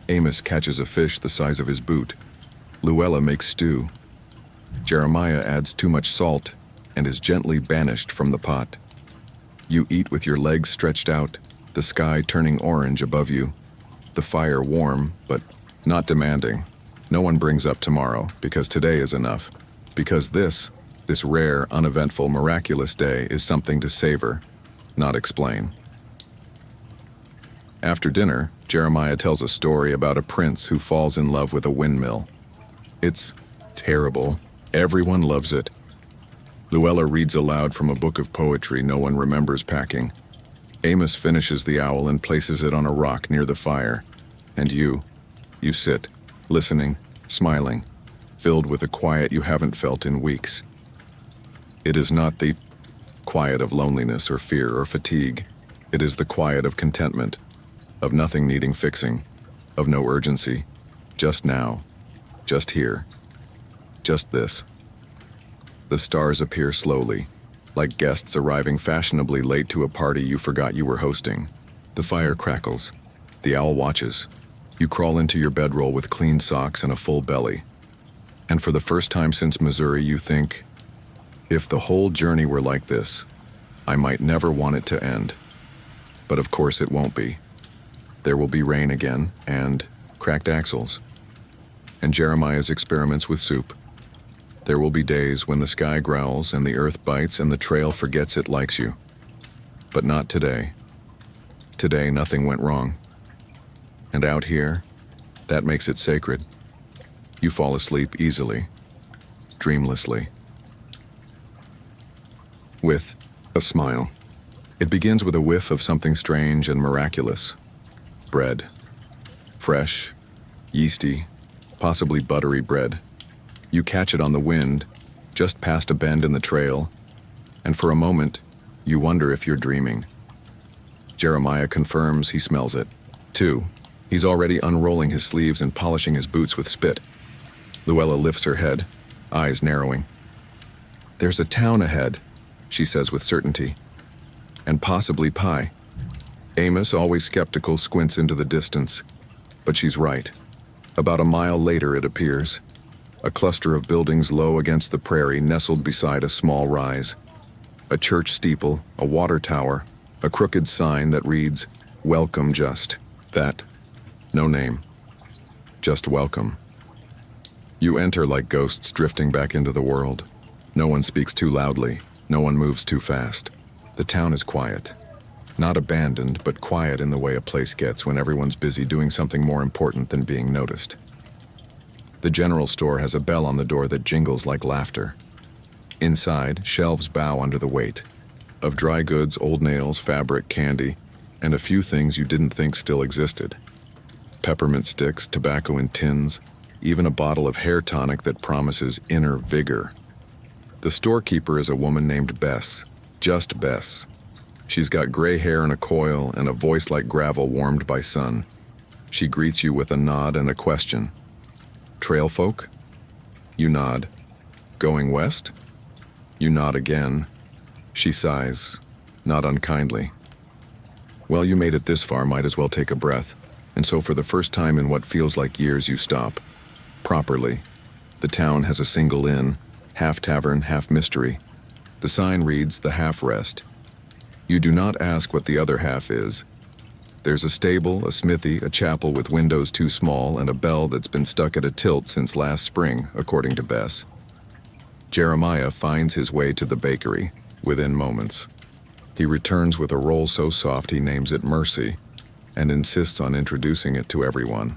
Amos catches a fish the size of his boot. Luella makes stew. Jeremiah adds too much salt and is gently banished from the pot. You eat with your legs stretched out, the sky turning orange above you. The fire warm, but not demanding. No one brings up tomorrow, because today is enough. Because this rare, uneventful, miraculous day is something to savor, not explain. After dinner, Jeremiah tells a story about a prince who falls in love with a windmill. It's terrible. Everyone loves it. Luella reads aloud from a book of poetry no one remembers packing. Amos finishes the owl and places it on a rock near the fire. And you sit, listening, smiling, filled with a quiet you haven't felt in weeks. It is not the quiet of loneliness or fear or fatigue. It is the quiet of contentment, of nothing needing fixing, of no urgency, just now, just here, just this. The stars appear slowly, like guests arriving fashionably late to a party you forgot you were hosting. The fire crackles. The owl watches. You crawl into your bedroll with clean socks and a full belly. And for the first time since Missouri, you think, if the whole journey were like this, I might never want it to end. But of course it won't be. There will be rain again, and cracked axles. And Jeremiah's experiments with soup. There will be days when the sky growls and the earth bites and the trail forgets it likes you. But not today. Today, nothing went wrong. And out here, that makes it sacred. You fall asleep easily, dreamlessly. With a smile. It begins with a whiff of something strange and miraculous. Bread. Fresh, yeasty, possibly buttery bread. You catch it on the wind, just past a bend in the trail, and for a moment, you wonder if you're dreaming. Jeremiah confirms he smells it. 2. He's already unrolling his sleeves and polishing his boots with spit. Luella lifts her head, eyes narrowing. There's a town ahead, she says with certainty. And possibly pie. Amos, always skeptical, squints into the distance. But she's right. About a mile later it appears. A cluster of buildings low against the prairie nestled beside a small rise. A church steeple, a water tower, a crooked sign that reads, Welcome Just. That. No name. Just welcome. You enter like ghosts drifting back into the world. No one speaks too loudly. No one moves too fast. The town is quiet. Not abandoned, but quiet in the way a place gets when everyone's busy doing something more important than being noticed. The general store has a bell on the door that jingles like laughter. Inside, shelves bow under the weight of dry goods, old nails, fabric, candy, and a few things you didn't think still existed. Peppermint sticks, tobacco in tins, even a bottle of hair tonic that promises inner vigor. The storekeeper is a woman named Bess, just Bess. She's got gray hair in a coil and a voice like gravel warmed by sun. She greets you with a nod and a question. Trail folk? You nod. Going west? You nod again. She sighs, not unkindly. Well, you made it this far, might as well take a breath. And so for the first time in what feels like years, you stop. Properly. The town has a single inn, half tavern, half mystery. The sign reads, The Half Rest. You do not ask what the other half is. There's a stable, a smithy, a chapel with windows too small, and a bell that's been stuck at a tilt since last spring, according to Bess. Jeremiah finds his way to the bakery, within moments. He returns with a roll so soft he names it Mercy, and insists on introducing it to everyone.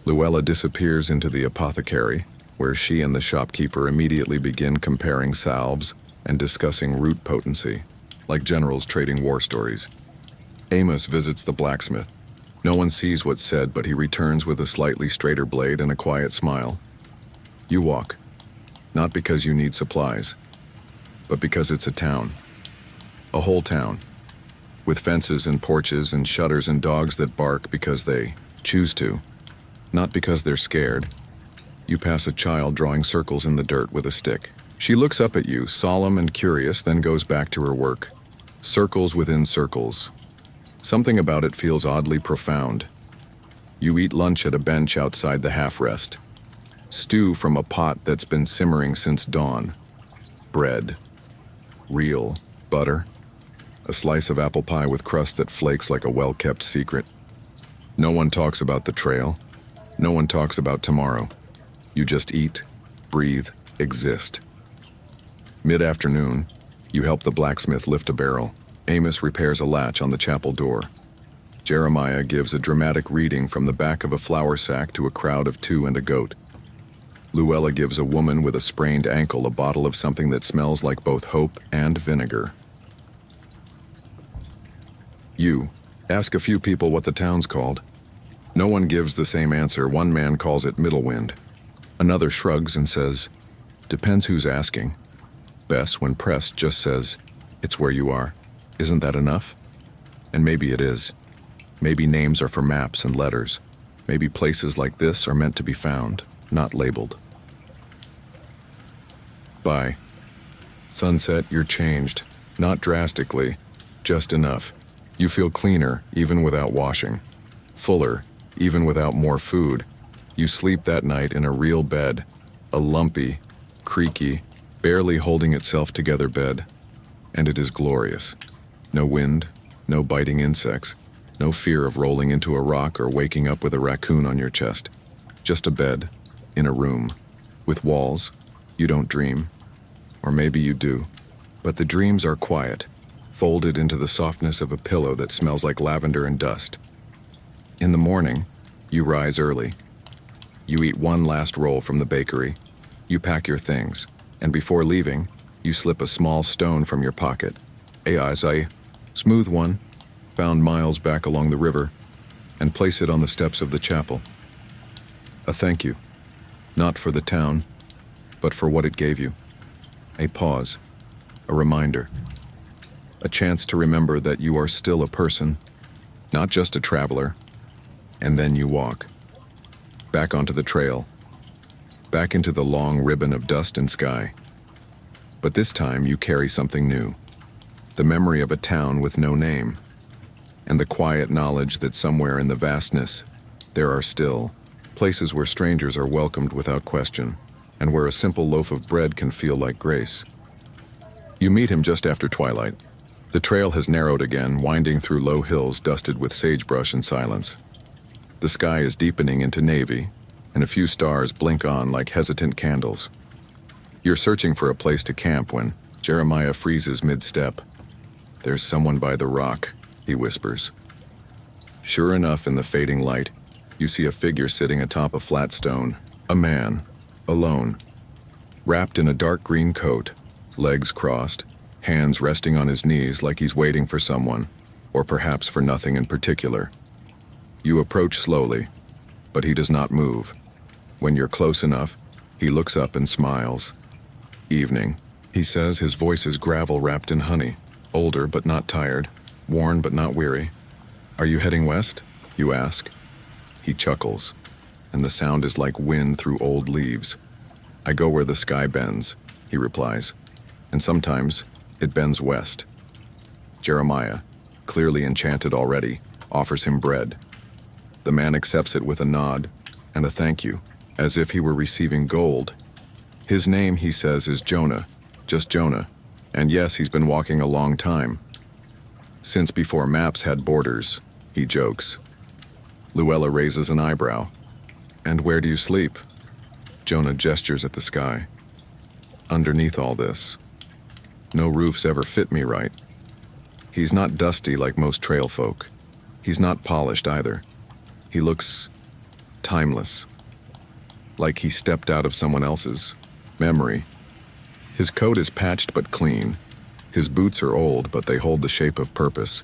Luella disappears into the apothecary, where she and the shopkeeper immediately begin comparing salves and discussing root potency, like generals trading war stories. Amos visits the blacksmith. No one sees what's said, but he returns with a slightly straighter blade and a quiet smile. You walk, not because you need supplies, but because it's a town. A whole town, with fences and porches and shutters and dogs that bark because they choose to, not because they're scared. You pass a child drawing circles in the dirt with a stick. She looks up at you, solemn and curious, then goes back to her work. Circles within circles. Something about it feels oddly profound. You eat lunch at a bench outside the half-rest. Stew from a pot that's been simmering since dawn. Bread. Real. Butter. A slice of apple pie with crust that flakes like a well-kept secret. No one talks about the trail. No one talks about tomorrow. You just eat, breathe, exist. Mid-afternoon, you help the blacksmith lift a barrel. Amos repairs a latch on the chapel door. Jeremiah gives a dramatic reading from the back of a flour sack to a crowd of two and a goat. Luella gives a woman with a sprained ankle a bottle of something that smells like both hope and vinegar. You ask a few people what the town's called. No one gives the same answer. One man calls it Middlewind. Another shrugs and says, Depends who's asking. Bess, when pressed, just says, It's where you are. Isn't that enough? And maybe it is. Maybe names are for maps and letters. Maybe places like this are meant to be found, not labeled. By sunset, you're changed. Not drastically, just enough. You feel cleaner, even without washing. Fuller, even without more food. You sleep that night in a real bed. A lumpy, creaky, barely holding itself together bed. And it is glorious. No wind, no biting insects, no fear of rolling into a rock or waking up with a raccoon on your chest. Just a bed, in a room, with walls. You don't dream. Or maybe you do. But the dreams are quiet, folded into the softness of a pillow that smells like lavender and dust. In the morning, you rise early. You eat one last roll from the bakery. You pack your things, and before leaving, you slip a small stone from your pocket. A smooth one, found miles back along the river, and place it on the steps of the chapel. A thank you, not for the town, but for what it gave you. A pause, a reminder, a chance to remember that you are still a person, not just a traveler, and then you walk. Back onto the trail, back into the long ribbon of dust and sky. But this time you carry something new, the memory of a town with no name, and the quiet knowledge that somewhere in the vastness there are still places where strangers are welcomed without question, and where a simple loaf of bread can feel like grace. You meet him just after twilight. The trail has narrowed again, winding through low hills dusted with sagebrush and silence. The sky is deepening into navy, and a few stars blink on like hesitant candles. You're searching for a place to camp when Jeremiah freezes mid-step. "There's someone by the rock," he whispers. Sure enough, in the fading light, you see a figure sitting atop a flat stone, a man, alone, wrapped in a dark green coat, legs crossed, hands resting on his knees like he's waiting for someone, or perhaps for nothing in particular. You approach slowly, but he does not move. When you're close enough, he looks up and smiles. "Evening," he says, his voice is gravel wrapped in honey, older but not tired, worn but not weary. "Are you heading west?" you ask. He chuckles, and the sound is like wind through old leaves. "I go where the sky bends," he replies, "and sometimes it bends west." Jeremiah, clearly enchanted already, offers him bread. The man accepts it with a nod and a thank you, as if he were receiving gold. His name, he says, is Jonah, just Jonah, and yes, he's been walking a long time. Since before maps had borders, he jokes. Luella raises an eyebrow. "And where do you sleep?" Jonah gestures at the sky. "Underneath all this. No roofs ever fit me right." He's not dusty like most trail folk. He's not polished either. He looks timeless, like he stepped out of someone else's memory. His coat is patched but clean. His boots are old, but they hold the shape of purpose.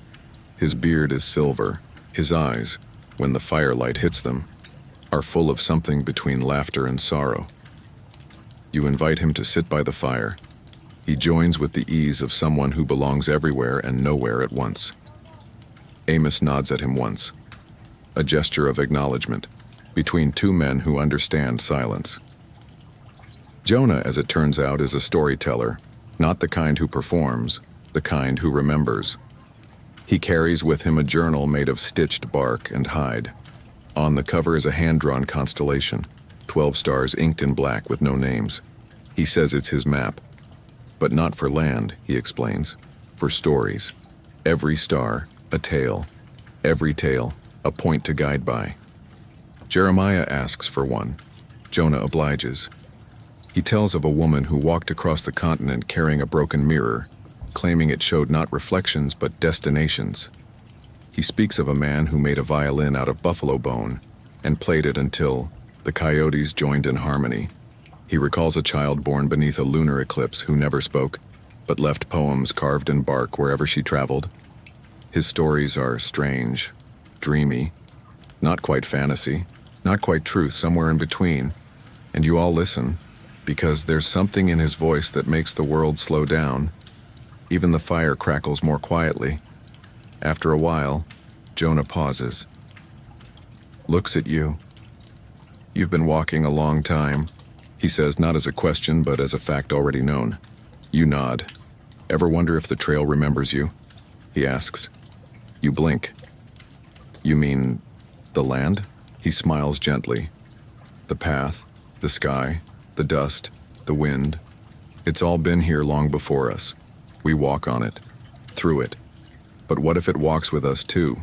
His beard is silver. His eyes, when the firelight hits them, are full of something between laughter and sorrow. You invite him to sit by the fire. He joins with the ease of someone who belongs everywhere and nowhere at once. Amos nods at him once, a gesture of acknowledgement, between two men who understand silence. Jonah, as it turns out, is a storyteller, not the kind who performs, the kind who remembers. He carries with him a journal made of stitched bark and hide. On the cover is a hand-drawn constellation, 12 stars inked in black with no names. He says it's his map. But not for land, he explains, for stories. Every star, a tale. Every tale, a point to guide by. Jeremiah asks for one. Jonah obliges. He tells of a woman who walked across the continent carrying a broken mirror, claiming it showed not reflections but destinations. He speaks of a man who made a violin out of buffalo bone and played it until the coyotes joined in harmony. He recalls a child born beneath a lunar eclipse who never spoke, but left poems carved in bark wherever she traveled. His stories are strange, dreamy, not quite fantasy, not quite truth, somewhere in between, and you all listen, because there's something in his voice that makes the world slow down. Even the fire crackles more quietly. After a while, Jonah pauses, looks at you. "You've been walking a long time," he says, not as a question but as a fact already known. You nod. "Ever wonder if the trail remembers you?" he asks. You blink. "You mean the land?" He smiles gently. "The path, the sky, the dust, the wind. It's all been here long before us. We walk on it, through it. But what if it walks with us too?"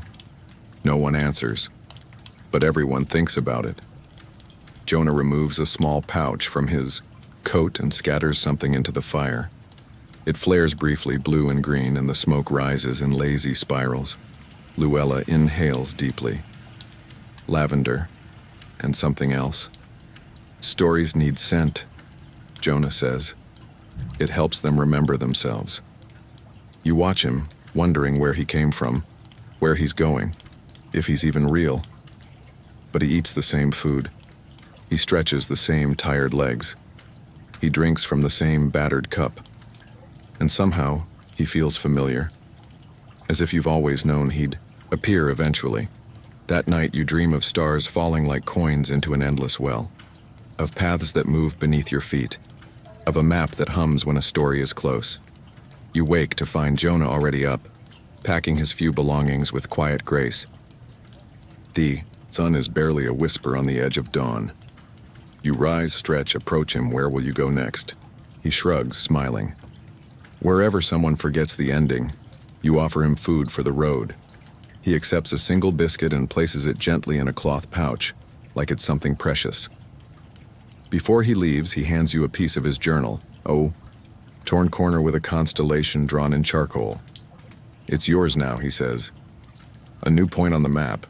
No one answers, but everyone thinks about it. Jonah removes a small pouch from his coat and scatters something into the fire. It flares briefly, blue and green, and the smoke rises in lazy spirals. Luella inhales deeply. Lavender, and something else. "Stories need scent," Jonah says. "It helps them remember themselves." You watch him, wondering where he came from, where he's going, if he's even real. But he eats the same food. He stretches the same tired legs. He drinks from the same battered cup. And somehow, he feels familiar. As if you've always known he'd appear eventually. That night you dream of stars falling like coins into an endless well. of paths that move beneath your feet, of a map that hums when a story is close. You wake to find Jonah already up, packing his few belongings with quiet grace. The sun is barely a whisper on the edge of dawn. You rise, stretch, approach him. Where will you go next? He shrugs, smiling. Wherever someone forgets the ending, you offer him food for the road. He accepts a single biscuit and places it gently in a cloth pouch, like it's something precious. Before he leaves, he hands you a piece of his journal. Oh, torn corner with a constellation drawn in charcoal. It's yours now, he says. A new point on the map.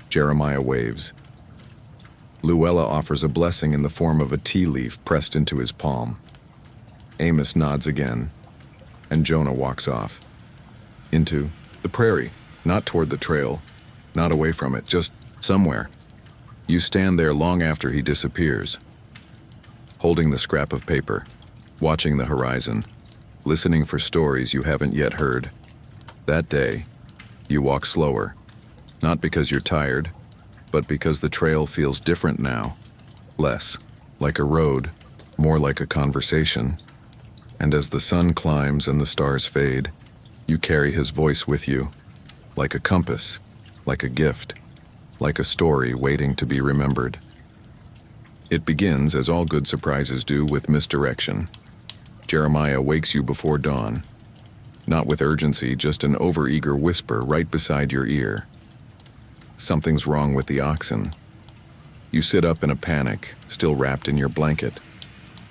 Jeremiah waves. Luella offers a blessing in the form of a tea leaf pressed into his palm. Amos nods again, and Jonah walks off. Into the prairie, not toward the trail, not away from it, just somewhere. You stand there long after he disappears, holding the scrap of paper, watching the horizon, listening for stories you haven't yet heard. That day, you walk slower, not because you're tired, but because the trail feels different now. Less like a road, more like a conversation. And as the sun climbs and the stars fade, you carry his voice with you, like a compass, like a gift, like a story waiting to be remembered. It begins, as all good surprises do, with misdirection. Jeremiah wakes you before dawn, not with urgency, just an overeager whisper right beside your ear. Something's wrong with the oxen. You sit up in a panic, still wrapped in your blanket.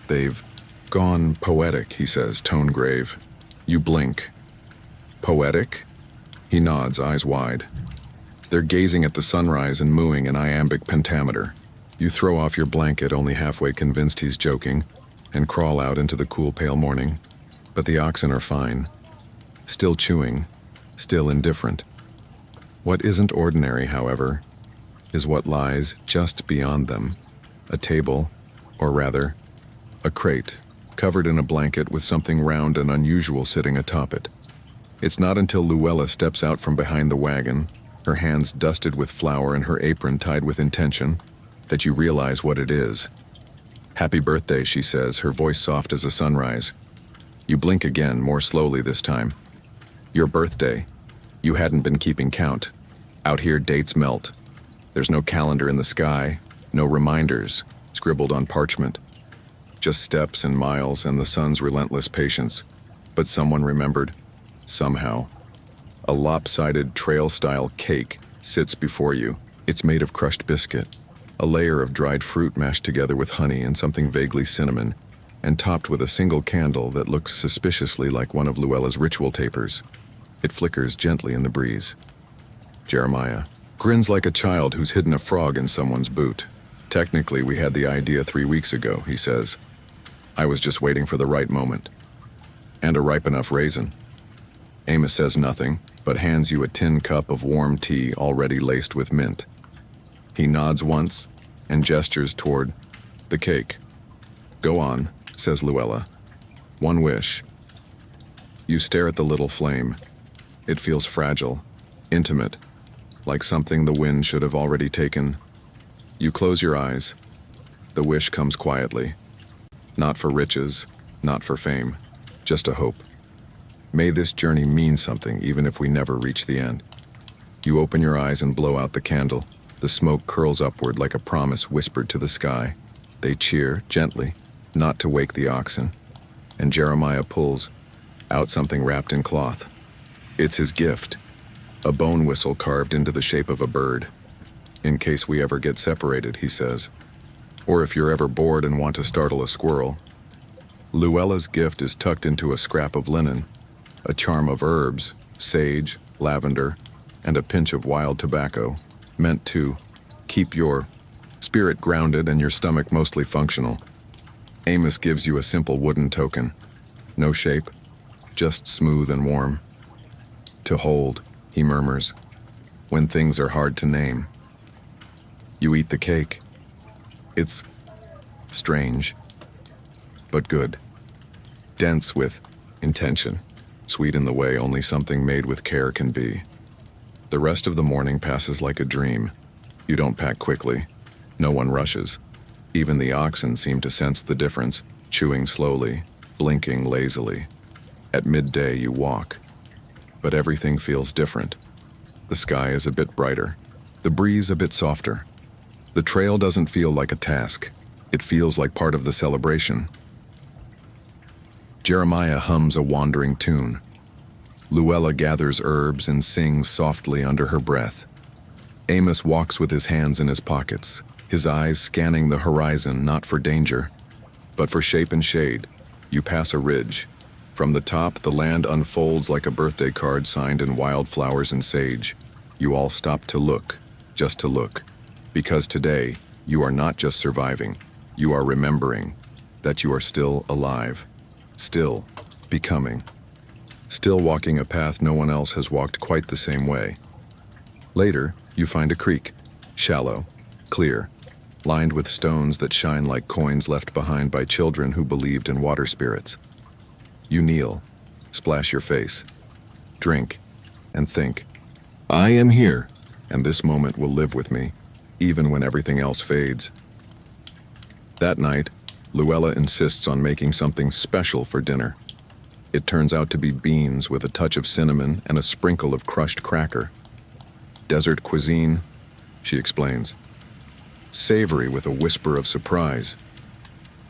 They've gone poetic, he says, tone grave. You blink. Poetic? He nods, eyes wide. They're gazing at the sunrise and mooing in iambic pentameter. You throw off your blanket, only halfway convinced he's joking, and crawl out into the cool, pale morning. But the oxen are fine. Still chewing, still indifferent. What isn't ordinary, however, is what lies just beyond them. A table, or rather, a crate, covered in a blanket with something round and unusual sitting atop it. It's not until Luella steps out from behind the wagon, her hands dusted with flour and her apron tied with intention, that you realize what it is. Happy birthday, she says, her voice soft as a sunrise. You blink again, more slowly this time. Your birthday. You hadn't been keeping count. Out here, dates melt. There's no calendar in the sky, no reminders, scribbled on parchment. Just steps and miles and the sun's relentless patience. But someone remembered. Somehow. A lopsided trail-style cake sits before you. It's made of crushed biscuit, a layer of dried fruit mashed together with honey and something vaguely cinnamon, and topped with a single candle that looks suspiciously like one of Luella's ritual tapers. It flickers gently in the breeze. Jeremiah grins like a child who's hidden a frog in someone's boot. Technically, we had the idea 3 weeks ago, he says. I was just waiting for the right moment. And a ripe enough raisin. Amos says nothing, but hands you a tin cup of warm tea already laced with mint. He nods once and gestures toward the cake. Go on, says Luella. One wish. You stare at the little flame. It feels fragile, intimate, like something the wind should have already taken. You close your eyes. The wish comes quietly. Not for riches, not for fame, just a hope. May this journey mean something, even if we never reach the end. You open your eyes and blow out the candle. The smoke curls upward like a promise whispered to the sky. They cheer, gently, not to wake the oxen. And Jeremiah pulls out something wrapped in cloth. It's his gift, a bone whistle carved into the shape of a bird. In case we ever get separated, he says. Or if you're ever bored and want to startle a squirrel. Luella's gift is tucked into a scrap of linen, a charm of herbs, sage, lavender, and a pinch of wild tobacco, meant to keep your spirit grounded and your stomach mostly functional. Amos gives you a simple wooden token. No shape, just smooth and warm. To hold, he murmurs, when things are hard to name. You eat the cake. It's strange, but good. Dense with intention, sweet in the way only something made with care can be. The rest of the morning passes like a dream. You don't pack quickly. No one rushes. Even the oxen seem to sense the difference, chewing slowly, blinking lazily. At midday you walk, but everything feels different. The sky is a bit brighter, the breeze a bit softer. The trail doesn't feel like a task. It feels like part of the celebration. Jeremiah hums a wandering tune. Luella gathers herbs and sings softly under her breath. Amos walks with his hands in his pockets, his eyes scanning the horizon not for danger, but for shape and shade. You pass a ridge. From the top, the land unfolds like a birthday card signed in wildflowers and sage. You all stop to look, just to look. Because today, you are not just surviving, you are remembering that you are still alive, still becoming, still walking a path no one else has walked quite the same way. Later, you find a creek, shallow, clear, lined with stones that shine like coins left behind by children who believed in water spirits. You kneel, splash your face, drink, and think, I am here, and this moment will live with me, even when everything else fades. That night, Luella insists on making something special for dinner. It turns out to be beans with a touch of cinnamon and a sprinkle of crushed cracker. Desert cuisine, she explains. Savory with a whisper of surprise.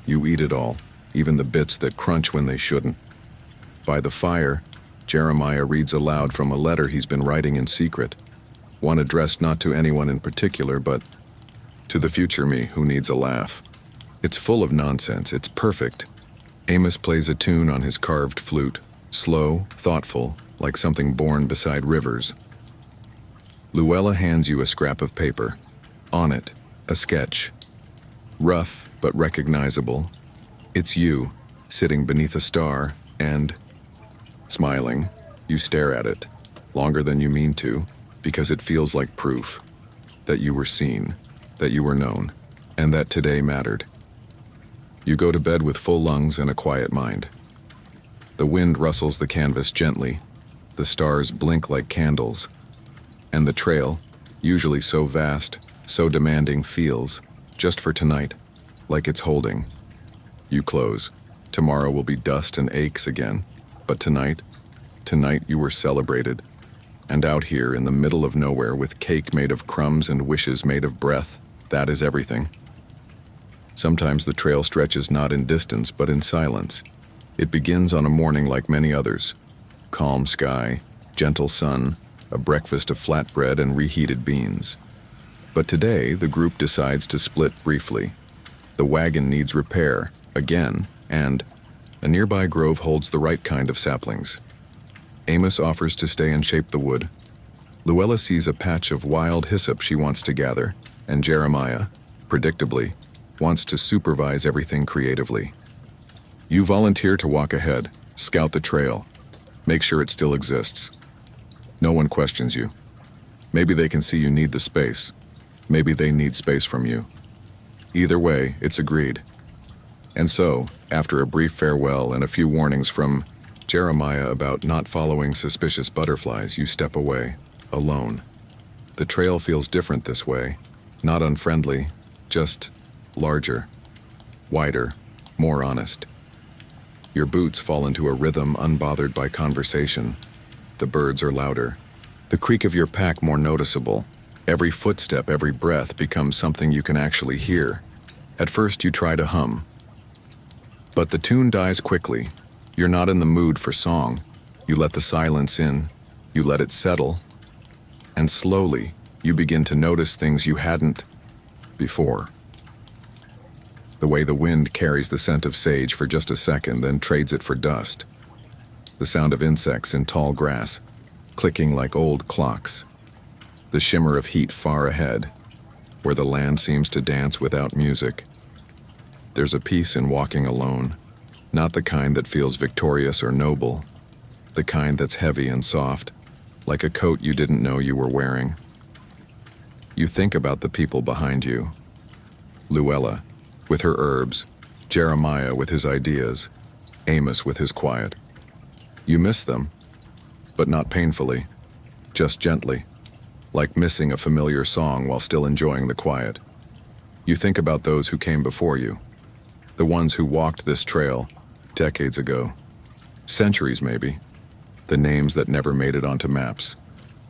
You eat it all, even the bits that crunch when they shouldn't. By the fire, Jeremiah reads aloud from a letter he's been writing in secret, one addressed not to anyone in particular, but to the future me who needs a laugh. It's full of nonsense, it's perfect. Amos plays a tune on his carved flute, slow, thoughtful, like something born beside rivers. Luella hands you a scrap of paper. On it, a sketch. Rough, but recognizable. It's you, sitting beneath a star, and, smiling, you stare at it, longer than you mean to, because it feels like proof that you were seen, that you were known, and that today mattered. You go to bed with full lungs and a quiet mind. The wind rustles the canvas gently, the stars blink like candles, and the trail, usually so vast, so demanding, feels, just for tonight, like it's holding. You close. Tomorrow will be dust and aches again, but tonight you were celebrated. And out here in the middle of nowhere with cake made of crumbs and wishes made of breath, that is everything. Sometimes the trail stretches not in distance but in silence. It begins on a morning like many others. Calm sky, gentle sun, a breakfast of flatbread and reheated beans. But today the group decides to split briefly. The wagon needs repair, again, and a nearby grove holds the right kind of saplings. Amos offers to stay and shape the wood. Luella sees a patch of wild hyssop she wants to gather, and Jeremiah, predictably, wants to supervise everything creatively. You volunteer to walk ahead, scout the trail, make sure it still exists. No one questions you. Maybe they can see you need the space. Maybe they need space from you. Either way, it's agreed. And so, after a brief farewell and a few warnings from Jeremiah about not following suspicious butterflies, you step away, alone. The trail feels different this way, not unfriendly, just larger, wider, more honest. Your boots fall into a rhythm unbothered by conversation. The birds are louder. The creak of your pack more noticeable. Every footstep, every breath becomes something you can actually hear. At first you try to hum, but the tune dies quickly. You're not in the mood for song. You let the silence in, you let it settle, and slowly you begin to notice things you hadn't before. The way the wind carries the scent of sage for just a second, then trades it for dust. The sound of insects in tall grass, clicking like old clocks. The shimmer of heat far ahead, where the land seems to dance without music. There's a peace in walking alone, not the kind that feels victorious or noble, the kind that's heavy and soft, like a coat you didn't know you were wearing. You think about the people behind you. Luella, with her herbs, Jeremiah with his ideas, Amos with his quiet. You miss them, but not painfully, just gently, like missing a familiar song while still enjoying the quiet. You think about those who came before you, the ones who walked this trail decades ago, centuries maybe, the names that never made it onto maps,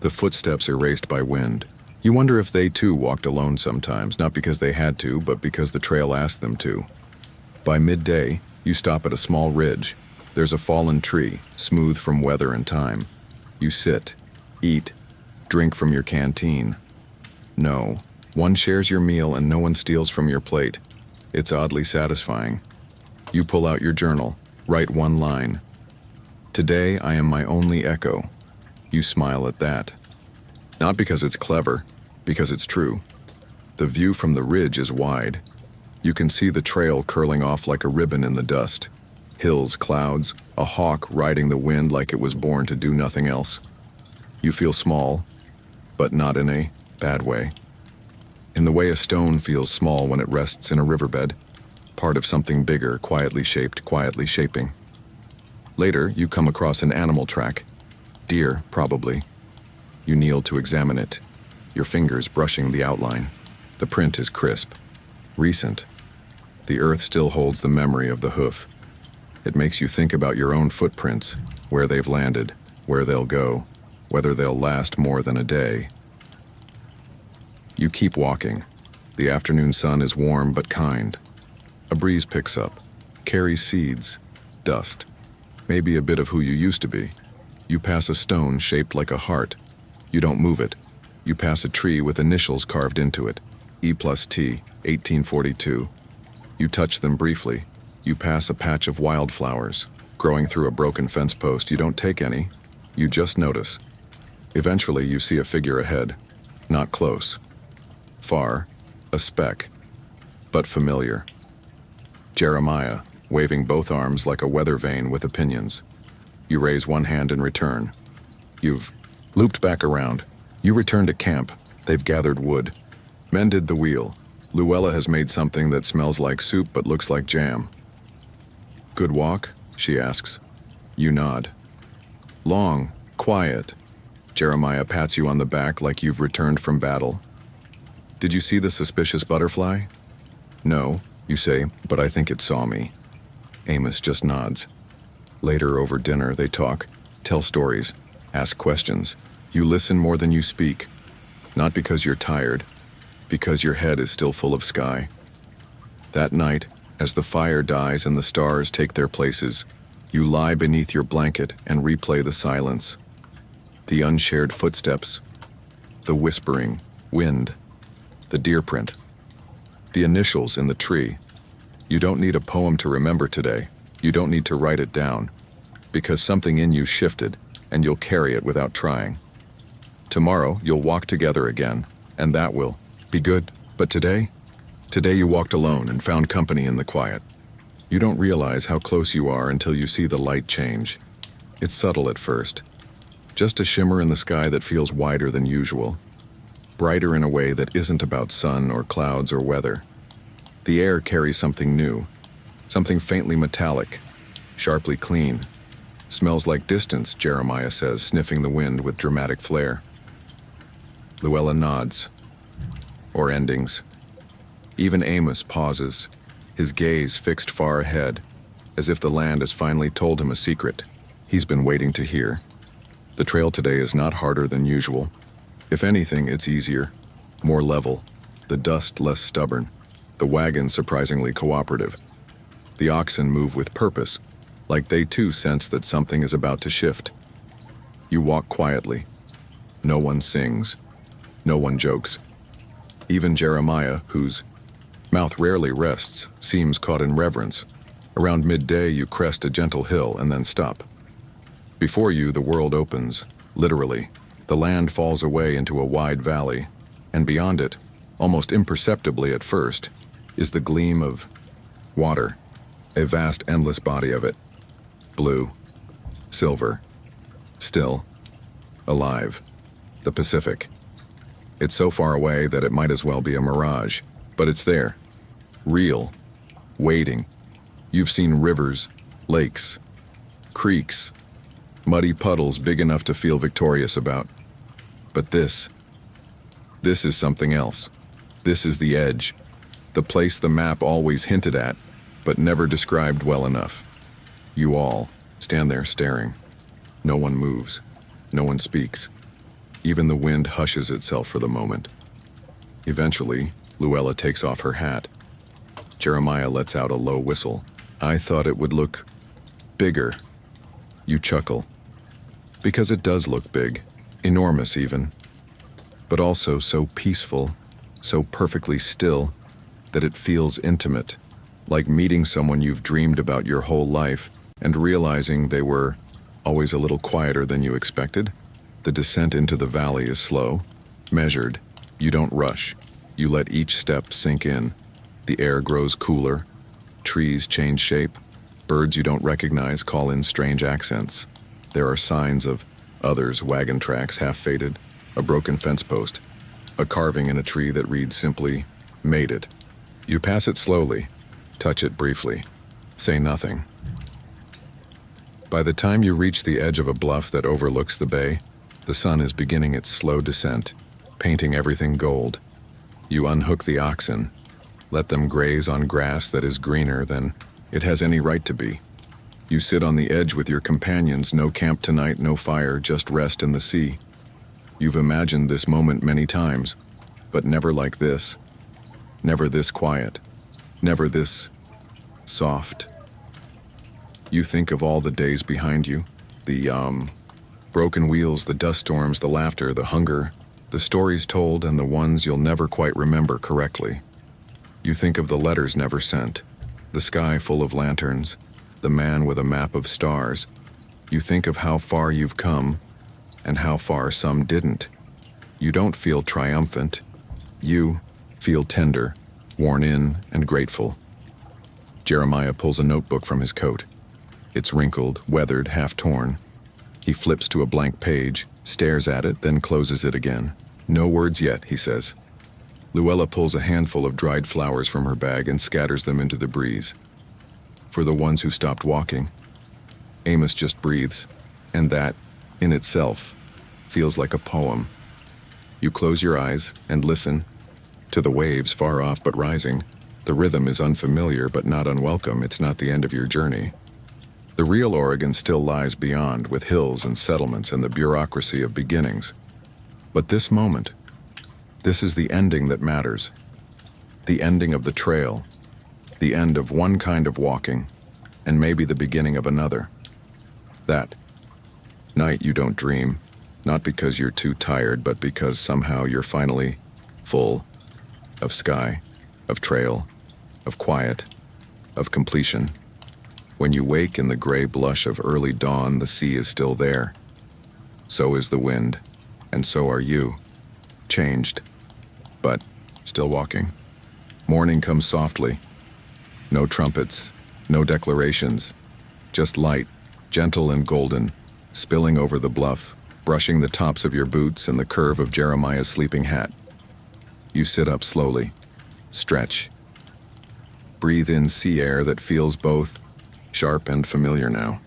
the footsteps erased by wind. You wonder if they too walked alone sometimes, not because they had to, but because the trail asked them to. By midday, you stop at a small ridge. There's a fallen tree, smooth from weather and time. You sit, eat, drink from your canteen. No, one shares your meal and no one steals from your plate. It's oddly satisfying. You pull out your journal, write one line. Today I am my only echo. You smile at that. Not because it's clever, because it's true. The view from the ridge is wide. You can see the trail curling off like a ribbon in the dust. Hills, clouds, a hawk riding the wind like it was born to do nothing else. You feel small, but not in a bad way. In the way a stone feels small when it rests in a riverbed, part of something bigger, quietly shaped, quietly shaping. Later, you come across an animal track. Deer, probably. You kneel to examine it, your fingers brushing the outline. The print is crisp, recent. The earth still holds the memory of the hoof. It makes you think about your own footprints, where they've landed, where they'll go, whether they'll last more than a day. You keep walking. The afternoon sun is warm but kind. A breeze picks up, carries seeds, dust, maybe a bit of who you used to be. You pass a stone shaped like a heart. You don't move it. You pass a tree with initials carved into it, E+T, 1842. You touch them briefly. You pass a patch of wildflowers, growing through a broken fence post. You don't take any. You just notice. Eventually, you see a figure ahead. Not close. Far. A speck. But familiar. Jeremiah, waving both arms like a weather vane with opinions. You raise one hand in return. You've looped back around. You return to camp. They've gathered wood. Mended the wheel. Luella has made something that smells like soup but looks like jam. Good walk? She asks. You nod. Long. Quiet. Jeremiah pats you on the back like you've returned from battle. Did you see the suspicious butterfly? No, you say, but I think it saw me. Amos just nods. Later over dinner, they talk, tell stories, ask questions. You listen more than you speak. Not because you're tired, because your head is still full of sky. That night, as the fire dies and the stars take their places, you lie beneath your blanket and replay the silence. The unshared footsteps, the whispering wind, the deer print, the initials in the tree. You don't need a poem to remember today. You don't need to write it down, because something in you shifted, and you'll carry it without trying. Tomorrow, you'll walk together again, and that will be good. But today you walked alone and found company in the quiet. You don't realize how close you are until you see the light change. It's subtle at first. Just a shimmer in the sky that feels wider than usual. Brighter in a way that isn't about sun or clouds or weather. The air carries something new, something faintly metallic, sharply clean. Smells like distance, Jeremiah says, sniffing the wind with dramatic flair. Luella nods. Or endings. Even Amos pauses, his gaze fixed far ahead, as if the land has finally told him a secret he's been waiting to hear. The trail today is not harder than usual. If anything, it's easier, more level, the dust less stubborn, the wagon surprisingly cooperative. The oxen move with purpose, like they too sense that something is about to shift. You walk quietly. No one sings. No one jokes. Even Jeremiah, whose mouth rarely rests, seems caught in reverence. Around midday, you crest a gentle hill and then stop. Before you, the world opens, literally. The land falls away into a wide valley, and beyond it, almost imperceptibly at first, is the gleam of water, a vast, endless body of it. Blue, silver, still, alive. The Pacific. It's so far away that it might as well be a mirage, but it's there, real, waiting. You've seen rivers, lakes, creeks, muddy puddles big enough to feel victorious about. But this is something else. This is the edge. The place the map always hinted at, but never described well enough. You all stand there staring. No one moves. No one speaks. Even the wind hushes itself for the moment. Eventually, Luella takes off her hat. Jeremiah lets out a low whistle. I thought it would look bigger. You chuckle. Because it does look big, enormous even, but also so peaceful, so perfectly still, that it feels intimate, like meeting someone you've dreamed about your whole life and realizing they were always a little quieter than you expected. The descent into the valley is slow, measured. You don't rush. You let each step sink in. The air grows cooler. Trees change shape. Birds you don't recognize call in strange accents. There are signs of others, wagon tracks half faded, a broken fence post, a carving in a tree that reads simply, "Made it." You pass it slowly, touch it briefly, say nothing. By the time you reach the edge of a bluff that overlooks the bay, the sun is beginning its slow descent, painting everything gold. You unhook the oxen, let them graze on grass that is greener than it has any right to be. You sit on the edge with your companions, no camp tonight, no fire, just rest in the sea. You've imagined this moment many times, but never like this. Never this quiet. Never this soft. You think of all the days behind you, the broken wheels, the dust storms, the laughter, the hunger, the stories told, and the ones you'll never quite remember correctly. You think of the letters never sent, the sky full of lanterns, the man with a map of stars. You think of how far you've come, and how far some didn't. You don't feel triumphant. You feel tender, worn in, and grateful. Jeremiah pulls a notebook from his coat. It's wrinkled, weathered, half torn. He flips to a blank page, stares at it, then closes it again. No words yet, he says. Luella pulls a handful of dried flowers from her bag and scatters them into the breeze. For the ones who stopped walking, Amos just breathes, and that, in itself, feels like a poem. You close your eyes and listen to the waves far off but rising. The rhythm is unfamiliar but not unwelcome. It's not the end of your journey. The real Oregon still lies beyond, with hills and settlements and the bureaucracy of beginnings. But this moment, this is the ending that matters. The ending of the trail, the end of one kind of walking, and maybe the beginning of another. That night you don't dream, not because you're too tired, but because somehow you're finally full of sky, of trail, of quiet, of completion. When you wake in the gray blush of early dawn, the sea is still there. So is the wind, and so are you. Changed, but still walking. Morning comes softly. No trumpets, no declarations, just light, gentle and golden, spilling over the bluff, brushing the tops of your boots and the curve of Jeremiah's sleeping hat. You sit up slowly, stretch, breathe in sea air that feels both sharp and familiar now.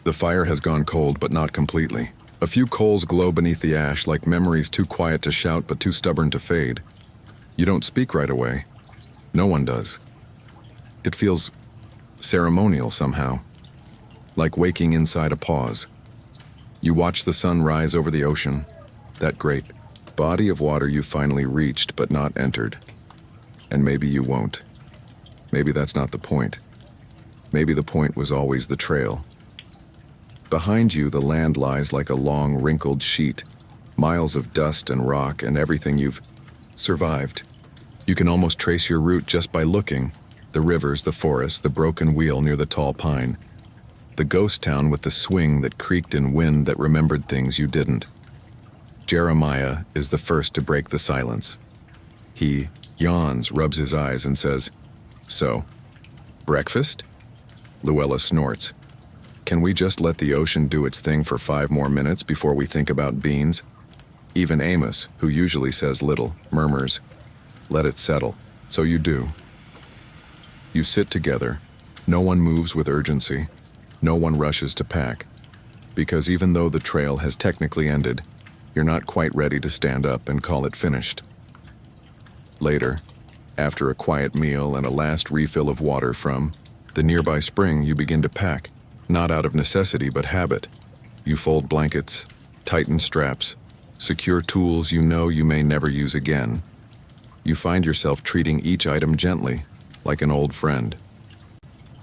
The fire has gone cold, but not completely. A few coals glow beneath the ash like memories too quiet to shout but too stubborn to fade. You don't speak right away. No one does. It feels ceremonial somehow, like waking inside a pause. You watch the sun rise over the ocean, that great body of water you finally reached but not entered. And maybe you won't. Maybe that's not the point. Maybe the point was always the trail. Behind you, the land lies like a long, wrinkled sheet, miles of dust and rock and everything you've survived. You can almost trace your route just by looking. The rivers, the forest, the broken wheel near the tall pine. The ghost town with the swing that creaked in wind that remembered things you didn't. Jeremiah is the first to break the silence. He yawns, rubs his eyes, and says, "So, breakfast?" Luella snorts. "Can we just let the ocean do its thing for 5 more minutes before we think about beans?" Even Amos, who usually says little, murmurs, "Let it settle." So you do. You sit together. No one moves with urgency. No one rushes to pack. Because even though the trail has technically ended, you're not quite ready to stand up and call it finished. Later, After a quiet meal and a last refill of water from the nearby spring, you begin to pack, not out of necessity but habit. You fold blankets, tighten straps, secure tools you know you may never use again. You find yourself treating each item gently, like an old friend.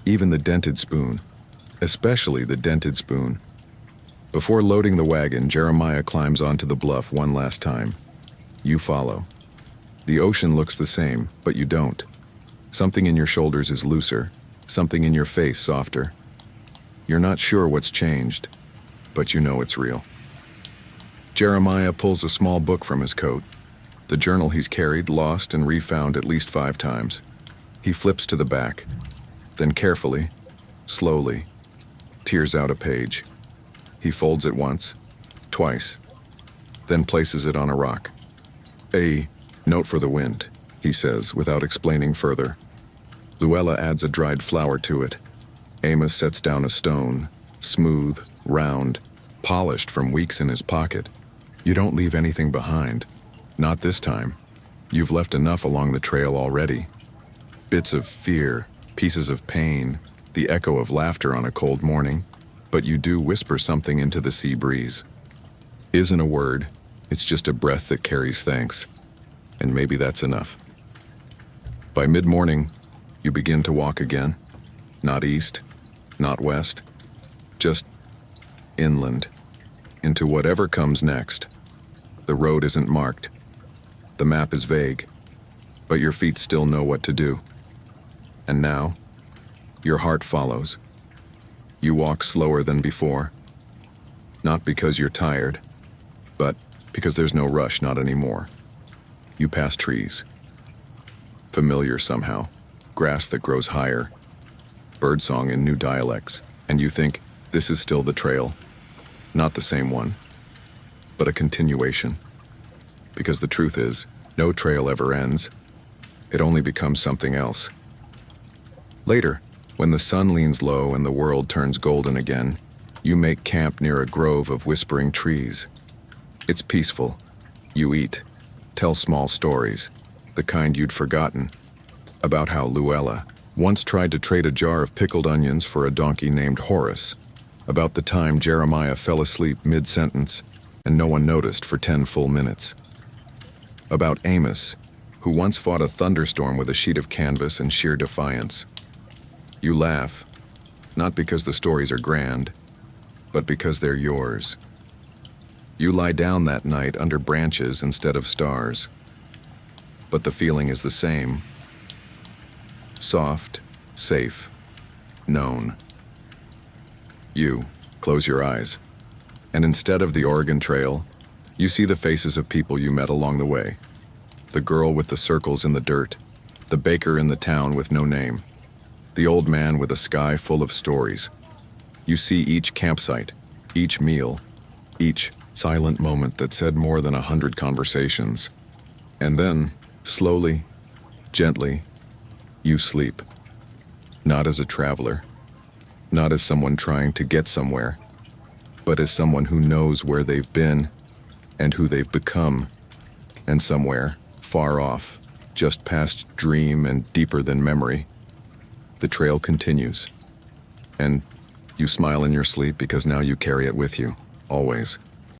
Even the dented spoon, especially the dented spoon. Before loading the wagon, Jeremiah climbs onto the bluff one last time. You follow. The ocean looks the same, but you don't. Something in your shoulders is looser, something in your face softer. You're not sure what's changed, but you know it's real. Jeremiah pulls a small book from his coat, the journal he's carried, lost, and refound at least 5 times. He flips to the back, then carefully, slowly, tears out a page. He folds it once, twice, then places it on a rock. A note for the wind, he says, without explaining further. Luella adds a dried flower to it. Amos sets down a stone, smooth, round, polished from weeks in his pocket. You don't leave anything behind. Not this time. You've left enough along the trail already. Bits of fear, pieces of pain, the echo of laughter on a cold morning, but you do whisper something into the sea breeze. Isn't a word, it's just a breath that carries thanks. And maybe that's enough. By mid-morning, you begin to walk again. Not east, not west, just inland, into whatever comes next. The road isn't marked. The map is vague, but your feet still know what to do. And now, your heart follows. You walk slower than before. Not because you're tired, but because there's no rush, not anymore. You pass trees. Familiar somehow. Grass that grows higher. Birdsong in new dialects. And you think, this is still the trail. Not the same one, but a continuation. Because the truth is, no trail ever ends. It only becomes something else. Later, when the sun leans low and the world turns golden again, you make camp near a grove of whispering trees. It's peaceful. You eat, tell small stories, the kind you'd forgotten, about how Luella once tried to trade a jar of pickled onions for a donkey named Horace, about the time Jeremiah fell asleep mid-sentence and no one noticed for 10 full minutes, about Amos, who once fought a thunderstorm with a sheet of canvas in sheer defiance. You laugh, not because the stories are grand, but because they're yours. You lie down that night under branches instead of stars, but the feeling is the same. Soft, safe, known. You close your eyes, and instead of the Oregon Trail, you see the faces of people you met along the way. The girl with the circles in the dirt, the baker in the town with no name, the old man with a sky full of stories. You see each campsite, each meal, each silent moment that said more than 100 conversations. And then, slowly, gently, you sleep. Not as a traveler, not as someone trying to get somewhere, but as someone who knows where they've been and who they've become, and somewhere, far off, just past dream and deeper than memory, the trail continues. And you smile in your sleep because now you carry it with you, always.